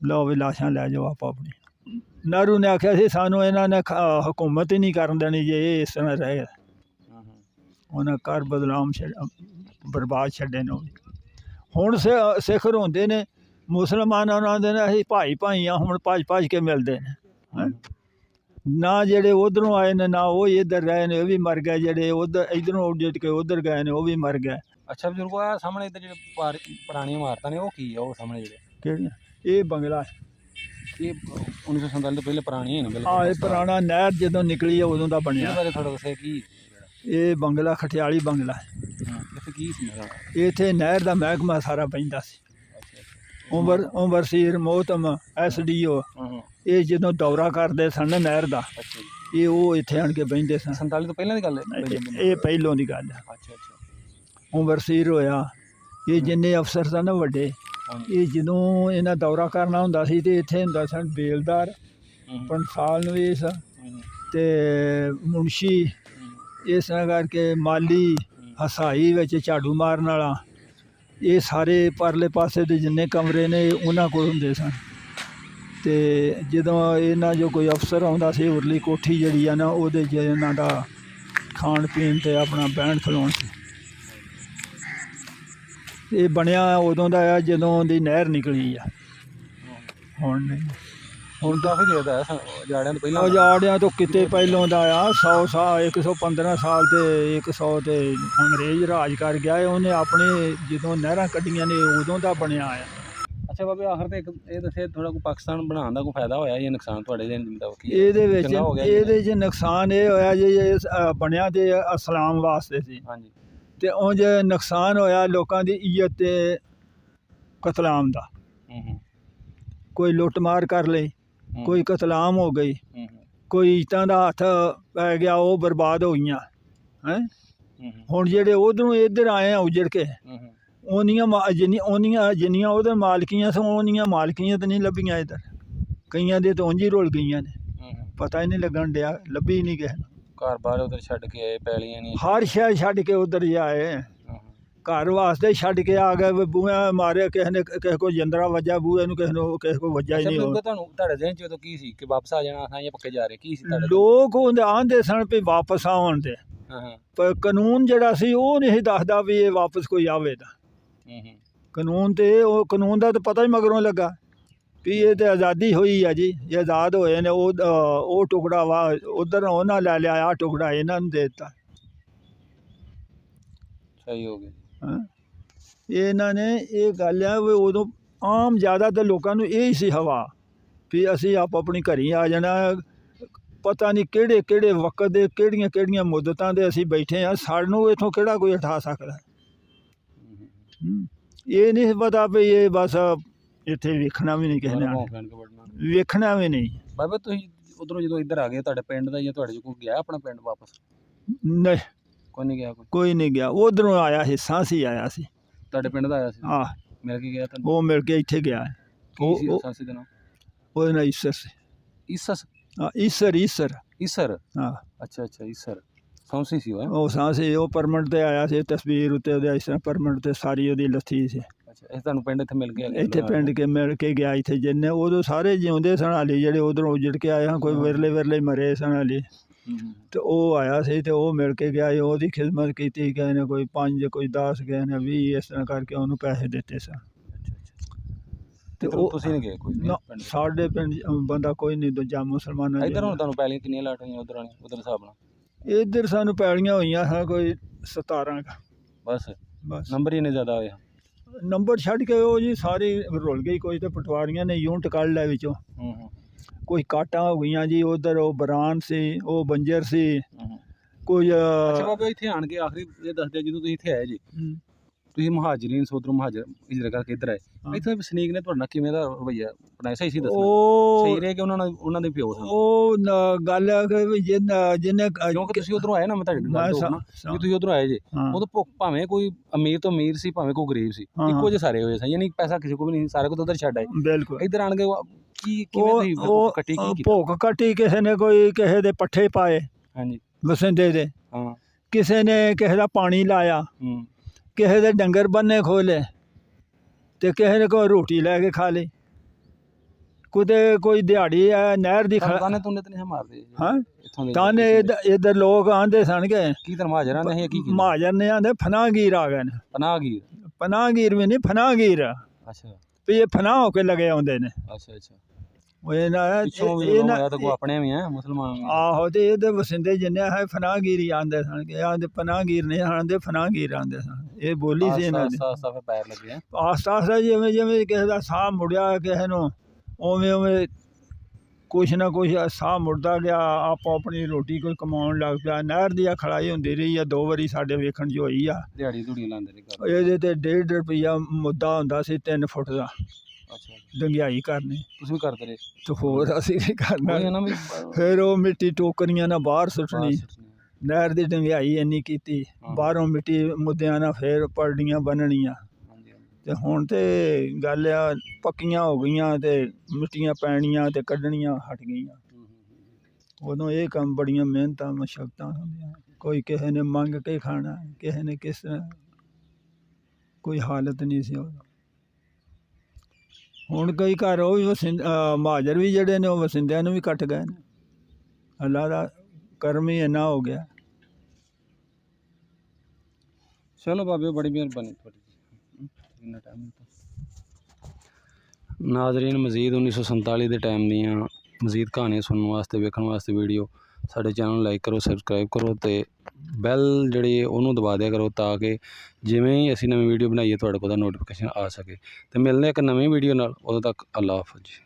ਲਓ ਵੀ ਲਾਸ਼ਾਂ ਲੈ ਜਾਓ ਆਪੋ ਆਪਣੀ। ਨਹਿਰੂ ਨੇ ਆਖਿਆ ਸੀ ਸਾਨੂੰ ਇਹਨਾਂ ਨੇ ਹਕੂਮਤ ਹੀ ਨਹੀਂ ਕਰਨ ਦੇਣੀ ਜੇ ਇਹ ਇਸ ਤਰ੍ਹਾਂ ਰਹੇ। ਉਹਨਾਂ ਘਰ ਬਦਨਾਮ ਬਰਬਾਦ ਛੱਡੇ ਨੇ। ਹੁਣ ਸਿੱਖ ਰੋਂਦੇ ਨੇ, ਮੁਸਲਮਾਨ ਉਹਨਾਂ ਦੇ ਨੇ ਅਸੀਂ ਭਾਈ ਭਾਈ ਹਾਂ, ਹੁਣ ਭੱਜ ਕੇ ਮਿਲਦੇ ਨੇ। ਨਾ ਜਿਹੜੇ ਉੱਧਰੋਂ ਆਏ ਨੇ ਨਾ ਉਹ ਇੱਧਰ ਰਹੇ ਨੇ, ਉਹ ਵੀ ਮਰ ਗਏ। ਜਿਹੜੇ ਉੱਧਰ ਇੱਧਰੋਂ ਉੱਡ ਕੇ ਉੱਧਰ ਗਏ ਨੇ ਉਹ ਵੀ ਮਰ ਗਏ। ਅੱਛਾ ਬਜ਼ੁਰਗੋ, ਆ ਸਾਹਮਣੇ ਇੱਧਰ ਜਿਹੜੇ ਪੁਰਾਣੀਆਂ ਇਮਾਰਤਾਂ ਨੇ ਉਹ ਕੀ ਆ? ਉਹ ਸਾਹਮਣੇ ਜਿਹੜੇ ਕਿਹੜੀਆਂ? ਇਹ ਬੰਗਲਾ, ਇਹ 1947 ਤੋਂ ਪਹਿਲੇ ਪੁਰਾਣੀਆਂ ਨੇ। ਇਹ ਪੁਰਾਣਾ ਨਹਿਰ ਜਦੋਂ ਨਿਕਲੀ ਆ ਉਦੋਂ ਦਾ ਬਣਿਆ। ਥੋੜਾ ਦੱਸਿਆ ਕੀ ਇਹ ਬੰਗਲਾ ਖਟਿਆਲੀ ਬੰਗਲਾ। ਇੱਥੇ ਕੀ ਸੀ? ਇੱਥੇ ਨਹਿਰ ਦਾ ਮਹਿਕਮਾ ਸਾਰਾ ਪੈਂਦਾ ਸੀ। ਉਮਰ ਸੀਰ ਮੋਹਤਮ SDO ਇਹ ਜਦੋਂ ਦੌਰਾ ਕਰਦੇ ਸਨ ਨਹਿਰ ਦਾ, ਇਹ ਉਹ ਇੱਥੇ ਆਣ ਕੇ ਬਹਿੰਦੇ ਸਨ। 47 ਤੋਂ ਪਹਿਲਾਂ ਦੀ ਗੱਲ ਹੈ? ਇਹ ਪਹਿਲੋਂ ਦੀ ਗੱਲ ਹੈ। ਉਮਰ ਸੀਰ ਹੋਇਆ, ਇਹ ਜਿੰਨੇ ਅਫਸਰ ਸਨ ਨਾ ਵੱਡੇ, ਇਹ ਜਦੋਂ ਇਹਨਾਂ ਦੌਰਾ ਕਰਨਾ ਹੁੰਦਾ ਸੀ ਤੇ ਇੱਥੇ ਹੁੰਦਾ ਸਨ ਬੇਲਦਾਰ, ਪੰਸਾਲ ਨਵੀਸ ਤੇ ਮੁਨਸ਼ੀ ਇਸ ਤਰ੍ਹਾਂ ਕਰਕੇ ਮਾਲੀ ਹਸਾਈ ਵਿੱਚ ਝਾੜੂ ਮਾਰਨ ਵਾਲਾ, ਇਹ ਸਾਰੇ ਪਰਲੇ ਪਾਸੇ ਦੇ ਜਿੰਨੇ ਕਮਰੇ ਨੇ ਉਹਨਾਂ ਕੋਲ ਹੁੰਦੇ ਸਨ। ਅਤੇ ਜਦੋਂ ਇਹਨਾਂ ਜੋ ਕੋਈ ਅਫਸਰ ਆਉਂਦਾ ਸੀ, ਉਰਲੀ ਕੋਠੀ ਜਿਹੜੀ ਆ ਨਾ, ਉਹਦੇ 'ਚ ਇਹਨਾਂ ਦਾ ਖਾਣ ਪੀਣ ਅਤੇ ਆਪਣਾ ਬਹਿਣ ਖਲੋਣ ਸੀ। ਇਹ ਬਣਿਆ ਉਦੋਂ ਦਾ ਆ ਜਦੋਂ ਦੀ ਨਹਿਰ ਨਿਕਲੀ ਆ, ਹੁਣ ਨਹੀਂ। ਹੁਣ ਕਾਫੀ ਦੇਰ ਦਾ ਹੈ, ਜਾੜਿਆਂ ਤੋਂ ਪਹਿਲਾਂ ਉਜਾੜਿਆਂ ਤੋਂ ਕਿਤੇ ਪਹਿਲੋਂ ਦਾ ਆ। 100 ਸਾਲ 115 ਸਾਲ ਤੇ 100 ਤੇ ਅੰਗਰੇਜ਼ ਰਾਜ ਕਰ ਗਿਆ ਹੈ। ਉਹਨੇ ਆਪਣੇ ਜਦੋਂ ਨਹਿਰਾਂ ਕੱਢੀਆਂ ਨੇ ਉਦੋਂ ਦਾ ਬਣਿਆ ਆ। ਅੱਛਾ ਬਾਬੇ, ਆਖਰ ਤੇ ਇੱਕ ਇਹ ਦੱਸੇ ਥੋੜਾ ਕੋਈ ਪਾਕਿਸਤਾਨ ਬਣਾਉਣ ਦਾ ਕੋਈ ਫਾਇਦਾ ਹੋਇਆ ਜਾਂ ਨੁਕਸਾਨ ਤੁਹਾਡੇ ਦਾ ਕੀ? ਇਹਦੇ 'ਚ ਨੁਕਸਾਨ ਇਹ ਹੋਇਆ ਜੀ, ਇਹ ਬਣਿਆ ਤੇ ਇਸਲਾਮ ਵਾਸਤੇ ਸੀ। ਹਾਂਜੀ। ਤੇ ਉਂਝ ਨੁਕਸਾਨ ਹੋਇਆ ਲੋਕਾਂ ਦੀ ਇੱਜ਼ਤ ਤੇ ਕਤਲਾਮ ਦਾ। ਕੋਈ ਲੁੱਟ ਮਾਰ ਕਰ ਲਈ, ਕੋਈ ਕਤਲਾਮ ਹੋ ਗਈ, ਕੋਈ ਇੱਟਾਂ ਦਾ ਹੱਥ ਪੈ ਗਿਆ, ਉਹ ਬਰਬਾਦ ਹੋ ਗਈਆਂ ਹੈ। ਹੁਣ ਜਿਹੜੇ ਉਧਰੋਂ ਇੱਧਰ ਆਏ ਆ ਉਜੜ ਕੇ, ਜਿੰਨੀਆਂ ਉਹਦੇ ਮਾਲਕੀਆਂ ਸਨ ਉਹਨੀਆਂ ਮਾਲਕੀਆਂ ਤਾਂ ਨਹੀਂ ਲੱਭੀਆਂ ਇੱਧਰ। ਕਈਆਂ ਦੇ ਤਾਂ ਉਂਝ ਹੀ ਰੁਲ ਗਈਆਂ ਨੇ, ਪਤਾ ਹੀ ਨਹੀਂ ਲੱਗਣ ਡਿਆ, ਲੱਭੀ ਨਹੀਂ ਕਿਸੇ ਨੂੰ। ਘਰ ਬਾਹਰ ਉਧਰ ਛੱਡ ਕੇ ਆਏ, ਪੈਲੀਆਂ ਨਹੀਂ, ਹਰ ਸ਼ਹਿਰ ਛੱਡ ਕੇ ਉਧਰ ਜਾਏ, ਘਰ ਵਾਸਤੇ ਛੱਡ ਕੇ ਆ ਗਏ। ਬੂਹੇ ਮਾਰੇ, ਕਿਸੇ ਨੇ ਕਿਸੇ ਕੋਲ ਜੰਦਰਾ ਵੱਜਾ ਬੂਹੇ ਨੂੰ, ਕਿਸੇ ਕੋਲ ਵੱਜਾ ਹੀ ਨਹੀਂ। ਤੁਹਾਨੂੰ ਤੁਹਾਡੇ ਦਿਨ ਚ ਉਦੋਂ ਕੀ ਸੀ ਕਿ ਵਾਪਸ ਆ ਜਾਣਾ ਜਾਂ ਪੱਕੇ ਜਾ ਰਹੇ, ਕੀ ਸੀ ਤੁਹਾਡੇ? ਲੋਕ ਆਂਦੇ ਸਨ ਵੀ ਵਾਪਸ ਆਉਣ ਦੇ, ਪਰ ਕਾਨੂੰਨ ਜਿਹੜਾ ਸੀ ਉਹ ਨਹੀਂ ਦੱਸਦਾ ਵੀ ਇਹ ਵਾਪਸ ਕੋਈ ਆਵੇ ਤਾਂ। ਕਾਨੂੰਨ ਤੇ ਉਹ ਕਾਨੂੰਨ ਦਾ ਤਾਂ ਪਤਾ ਹੀ ਮਗਰੋਂ ਲੱਗਾ ਵੀ ਇਹ ਤਾਂ ਆਜ਼ਾਦੀ ਹੋਈ ਆ ਜੀ, ਇਹ ਆਜ਼ਾਦ ਹੋਏ ਨੇ। ਉਹ ਟੁਕੜਾ ਵਾ ਉਧਰ ਉਹਨਾਂ ਲੈ ਲਿਆ, ਆਹ ਟੁਕੜਾ ਇਹਨਾਂ ਨੂੰ ਦੇ ਦਿੱਤਾ। ਸਹੀ ਹੋ ਗਿਆ। ਇਹਨਾਂ ਨੇ ਇਹ ਗੱਲ ਆ ਵੀ ਉਦੋਂ ਆਮ ਜ਼ਿਆਦਾਤਰ ਲੋਕਾਂ ਨੂੰ ਇਹ ਹੀ ਸੀ ਹਵਾ ਵੀ ਅਸੀਂ ਆਪਣੀ ਘਰੀ ਆ ਜਾਣਾ। ਪਤਾ ਨਹੀਂ ਕਿਹੜੇ ਕਿਹੜੇ ਵਕਤ ਦੇ ਕਿਹੜੀਆਂ ਮੁੱਦਤਾਂ ਦੇ ਅਸੀਂ ਬੈਠੇ ਹਾਂ, ਸਾਨੂੰ ਇੱਥੋਂ ਕਿਹੜਾ ਕੋਈ ਉਠਾ ਸਕਦਾ। ਇਹ ਨਹੀਂ ਪਤਾ ਵੀ ਇਹ ਬਸ ਇੱਥੇ ਵੇਖਣਾ ਵੀ ਨਹੀਂ ਕਿਸੇ ਨੇ, ਵੇਖਣਾ ਵੀ ਨਹੀਂ। ਬਾਬਾ ਤੁਸੀਂ ਉਧਰੋਂ ਜਦੋਂ ਇੱਧਰ ਆ ਗਏ, ਤੁਹਾਡੇ ਪਿੰਡ ਦਾ ਜਾਂ ਤੁਹਾਡੇ ਕੋਈ ਗਿਆ ਆਪਣਾ ਪਿੰਡ ਵਾਪਸ? ਨਹੀਂ, ਕੋਈ ਨਹੀਂ ਗਿਆ। ਕੋਈ ਨਹੀਂ ਗਿਆ। ਉਧਰੋਂ ਆਇਆ ਸੀ, ਸਾਂਸੀ ਆਇਆ ਸੀ, ਤੁਹਾਡੇ ਪਿੰਡ ਦਾ ਆਇਆ ਸੀ? ਹਾਂ, ਮਿਲ ਕੇ ਗਿਆ ਤੁਹਾਨੂੰ? ਉਹ ਮਿਲ ਕੇ ਇੱਥੇ ਗਿਆ। ਸਾਂਸੀ ਦਾ ਨਾਮ ਉਹਦਾ ਨਾਂ ਈਸਰ ਸੀ। ਈਸਸ? ਹਾਂ, ਈਸਰ। ਹਾਂ, ਅੱਛਾ ਈਸਰ ਸਾਂਸੀ ਸੀ ਉਹ ਸਾਂਸੀ। ਉਹ ਪਰਮਿਟ ਤੇ ਆਇਆ ਸੀ, ਤਸਵੀਰ ਉੱਤੇ ਉਹਦੇ ਇਸ ਤਰ੍ਹਾਂ ਪਰਮਿਟ ਤੇ ਸਾਰੀ ਉਹਦੀ ਲੱਥੀ ਸੀ। ਅੱਛਾ, ਇਹ ਤੁਹਾਨੂੰ ਪਿੰਡ ਇੱਥੇ ਮਿਲ ਗਿਆ? ਇੱਥੇ ਪਿੰਡ ਕੇ ਮਿਲ ਕੇ ਗਿਆ ਇੱਥੇ। ਜਿੰਨੇ ਉਦੋਂ ਸਾਰੇ ਜਿਉਂਦੇ ਸਨ ਹਾਲੀ, ਜਿਹੜੇ ਉਧਰੋਂ ਉਜੜ ਕੇ ਆਏ ਹਾਂ, ਕੋਈ ਵਿਰਲੇ ਮਰੇ ਸਨ ਹਾਲੀ, ਤੇ ਉਹ ਆਇਆ ਸੀ ਤੇ ਉਹ ਮਿਲ ਕੇ ਗਿਆ। ਉਹਦੀ ਖਿਦਮਤ ਕੀਤੀ, ਕਿਸੇ ਨੇ ਕੋਈ 5, ਕੋਈ 10, ਕਿਸੇ ਨੇ 20, ਇਸ ਤਰ੍ਹਾਂ ਕਰਕੇ ਉਹਨੂੰ ਪੈਸੇ ਦਿੱਤੇ ਸਨ। ਤੇ ਉਹ ਤੁਸੀਂ ਨਹੀਂ ਗਏ ਕੋਈ? ਸਾਡੇ ਪਿੰਡ ਬੰਦਾ ਕੋਈ ਨਹੀਂ, ਦੂਜਾ ਮੁਸਲਮਾਨਾਂ। ਇੱਧਰ ਹੁਣ ਤੁਹਾਨੂੰ ਪੈਲੀਆਂ ਕਿੰਨੀਆਂ ਲਾਟ ਹੋਈਆਂ ਉਧਰ ਵਾਲੀਆਂ, ਉਧਰ ਹਿਸਾਬ ਨਾਲ? ਇੱਧਰ ਸਾਨੂੰ ਪੈਲੀਆਂ ਹੋਈਆਂ ਹਾਂ ਕੋਈ 17 ਬਸ ਨੰਬਰ ਹੀ ਇੰਨੇ ਜ਼ਿਆਦਾ ਹੋਏ। ਨੰਬਰ ਛੱਡ ਕੇ ਉਹ ਜੀ ਸਾਰੀ ਰੁਲ ਗਈ। ਕੋਈ ਤਾਂ ਪਟਵਾਰੀਆਂ ਨੇ ਯੂਨਿਟ ਕੱਢ ਲਿਆ ਵਿੱਚੋਂ, ਕੋਈ ਕਾਟਾਂ ਹੋ ਗਈਆਂ ਜੀ। ਉਧਰ ਉਹ ਬਰਾਨ ਸੀ, ਉਹ ਬੰਜਰ ਸੀ, ਕੋਈ। ਅੱਛਾ ਬਾਬਾ, ਇੱਥੇ ਆਣ ਕੇ ਆਖਰੀ ਇਹ ਦੱਸਦੇ, ਜਦੋਂ ਤੁਸੀਂ ਇੱਥੇ ਆਏ ਜੀ, ਤੁਸੀਂ ਮੁਹਾਜਰੀਨ ਸੋਦਰੋਂ ਹਿਜਰਤ ਕਰਕੇ ਇੱਧਰ ਆਏ, ਇੱਥੇ ਵਸਨੀਕ ਨੇ ਤੁਹਾਡੇ ਨਾਲ ਕਿਵੇਂ ਦਾ ਰਵੱਈਆ ਬਣਾਇਆ? ਸਹੀ ਦੱਸਣਾ, ਸਹੀ ਰਹੇ ਕਿ ਉਹਨਾਂ ਦੇ ਪਿਓ ਸਨ? ਉਹ ਗੱਲ ਹੈ ਕਿ ਜਿਹਨੇ ਕਿਉਂਕਿ ਤੁਸੀਂ ਉਧਰੋਂ ਆਏ ਨਾ, ਮੈਂ ਤੁਹਾਡੇ ਨਾਲ ਜੇ ਤੁਸੀਂ ਉਧਰੋਂ ਆਏ ਜੇ, ਉਦੋਂ ਭਾਵੇਂ ਕੋਈ ਅਮੀਰ ਤੋਂ ਅਮੀਰ ਸੀ, ਭਾਵੇਂ ਕੋਈ ਗਰੀਬ ਸੀ, ਇੱਕੋ ਜਿਹੇ ਸਾਰੇ ਹੋਏ ਸਨ। ਯਾਨੀ ਪੈਸਾ ਕਿਸੇ ਕੋਲ ਵੀ ਨਹੀਂ, ਸਾਰੇ ਕੋਲ ਉਧਰ ਛੱਡ ਆਏ। ਬਿਲਕੁਲ। ਇੱਧਰ ਆਣ ਕੇ ਭੁੱਖ ਕੱਟੀ, ਕਿਸੇ ਨੇ ਕੋਈ ਕਿਸੇ ਦੇ ਪੱਠੇ ਪਾਏ, ਹਾਂਜੀ, ਵਸਿੰਦੇ ਦੇ, ਕਿਸੇ ਨੇ ਕਿਸੇ ਦਾ ਪਾਣੀ ਲਾਇਆ, ਕਿਸੇ ਦੇ ਡੰਗਰ ਬੰਨੇ ਖੋਲੇ, ਤੇ ਕਿਸੇ ਨੇ ਕੋਈ ਰੋਟੀ ਲੈ ਕੇ ਖਾ ਲਈ। ਕਿਤੇ ਕੋਈ ਦਿਹਾੜੀ ਆ ਨਹਿਰ ਦੀ ਤਾਨੇ ਇੱਧਰ ਲੋਕ ਆਂਦੇ ਸਨਗੇ ਕੀ ਮਹਾਜਰਾਂ ਨੇ, ਮਹਾਜਰ ਨੇ ਆਂਦੇ ਫਨਾਗੀਰ ਆ ਗਏ ਨੇ। ਪਨਾਹਗੀਰ ਵੀ ਨਹੀਂ, ਫਨਾਗੀਰ। ਅੱਛਾ, ਵੀ ਇਹ ਫਨਾਹ ਹੋ ਕੇ ਲਗੇ ਆਉਂਦੇ ਨੇ। ਆਪਣੇ ਵੀ ਆ ਮੁਸਲਮਾਨ। ਆਹੋ, ਤੇ ਇਹਦੇ ਵਸਿੰਦੇ ਜਿੰਨੇ ਹੈ ਫਨਾਹਗੀਰ ਹੀ ਆਂਦੇ ਸਨ। ਆਂਦੇ ਪਨਾਹਗੀਰ ਨਹੀਂ ਆਂਦੇ, ਫਨਾਹਗੀਰ ਆਂਦੇ ਸਨ। ਇਹ ਬੋਲੀ ਸੀ ਇਹਨਾਂ ਦੀ। ਆਸਤਾ ਆਸਤਾ ਜਿਵੇਂ ਕਿਸੇ ਦਾ ਸਾਹ ਮੁੜਿਆ ਕਿਸੇ ਨੂੰ, ਉਵੇਂ ਕੁਛ ਨਾ ਕੁਛ ਸਾਹ ਮੁੜਦਾ ਗਿਆ। ਆਪੋ ਆਪਣੀ ਰੋਟੀ ਕੋਈ ਕਮਾਉਣ ਲੱਗ ਪਿਆ। ਨਹਿਰ ਦੀ ਖੜਾਈ ਹੁੰਦੀ ਰਹੀ ਆ, 2 ਵਾਰੀ ਸਾਡੇ ਵੇਖਣ 'ਚ ਹੋਈ ਆ। ਦਿਹਾੜੀ ਦੂੜੀ ਲਾਉਂਦੇ ਨੇ। ਇਹਦੇ ਤੇ 1.5 ਰੁਪਈਆ ਮੁੱਦਾ ਹੁੰਦਾ ਸੀ, 3 ਫੁੱਟ ਦਾ। ਡੰਗਿਆਈ ਕਰਨੀ। ਤੁਸੀਂ ਵੀ ਕਰਦੇ ਰਹੇ? ਤੇ ਹੋਰ ਅਸੀਂ ਕੀ ਕਰਨਾ। ਫਿਰ ਉਹ ਮਿੱਟੀ ਟੋਕਰੀਆਂ ਨਾਲ ਬਾਹਰ ਸੁੱਟਣੀ। ਨਹਿਰ ਦੀ ਡੰਗਿਆਈ ਇੰਨੀ ਕੀਤੀ, ਬਾਹਰੋਂ ਮਿੱਟੀ ਮੁੱਦਿਆਂ ਨਾਲ ਫਿਰ ਪਰੜੀਆਂ ਬੰਨਣੀਆਂ। ਤੇ ਹੁਣ ਤੇ ਗੱਲ ਆ ਪੱਕੀਆਂ ਹੋ ਗਈਆਂ ਤੇ ਮਿੱਟੀਆਂ ਪੈਣੀਆਂ ਤੇ ਕੱਢਣੀਆਂ ਹਟ ਗਈਆਂ। ਉਦੋਂ ਇਹ ਕੰਮ ਬੜੀਆਂ ਮਿਹਨਤਾਂ ਮਸ਼ੱਕਤਾਂ ਹੁੰਦੀਆਂ। ਕੋਈ ਕਿਸੇ ਨੇ ਮੰਗ ਕੇ ਖਾਣਾ, ਕਿਸੇ ਨੇ ਕਿਸ ਤਰ੍ਹਾਂ, ਕੋਈ ਹਾਲਤ ਨਹੀਂ ਸੀ ਉਦੋਂ। ਹੁਣ ਕਈ ਘਰ ਉਹ ਵੀ ਮਹਾਜਰ ਵੀ ਜਿਹੜੇ ਨੇ ਉਹ ਵਸਿੰਦਿਆਂ ਨੂੰ ਵੀ ਕੱਟ ਗਏ ਨੇ। ਅੱਲਾ ਦਾ ਕਰਮ ਹੀ ਇੰਨਾ ਹੋ ਗਿਆ। ਚਲੋ ਬਾਬੇ ਬੜੀ ਮਿਹਰਬਾਨੀ ਤੁਹਾਡੀ, ਇੰਨਾ ਟਾਈਮ ਨਾਜ਼ਰੀਨ। ਮਜ਼ੀਦ 1947 ਦੇ ਟਾਈਮ ਦੀਆਂ ਮਜ਼ੀਦ ਕਹਾਣੀਆਂ ਸੁਣਨ ਵਾਸਤੇ, ਵੇਖਣ ਵਾਸਤੇ ਵੀਡੀਓ ਸਾਡੇ ਚੈਨਲ ਨੂੰ ਲਾਈਕ ਕਰੋ, ਸਬਸਕ੍ਰਾਈਬ ਕਰੋ ਅਤੇ ਬੈਲ ਜਿਹੜੀ ਉਹਨੂੰ ਦਬਾ ਦਿਆ ਕਰੋ, ਤਾਂ ਕਿ ਜਿਵੇਂ ਹੀ ਅਸੀਂ ਨਵੀਂ ਵੀਡੀਓ ਬਣਾਈਏ ਤੁਹਾਡੇ ਕੋਲ ਨੋਟੀਫਿਕੇਸ਼ਨ ਆ ਸਕੇ। ਅਤੇ ਮਿਲਦੇ ਇੱਕ ਨਵੀਂ ਵੀਡੀਓ ਨਾਲ, ਉਦੋਂ ਤੱਕ ਅੱਲਾ ਹਾਫਿਜ਼।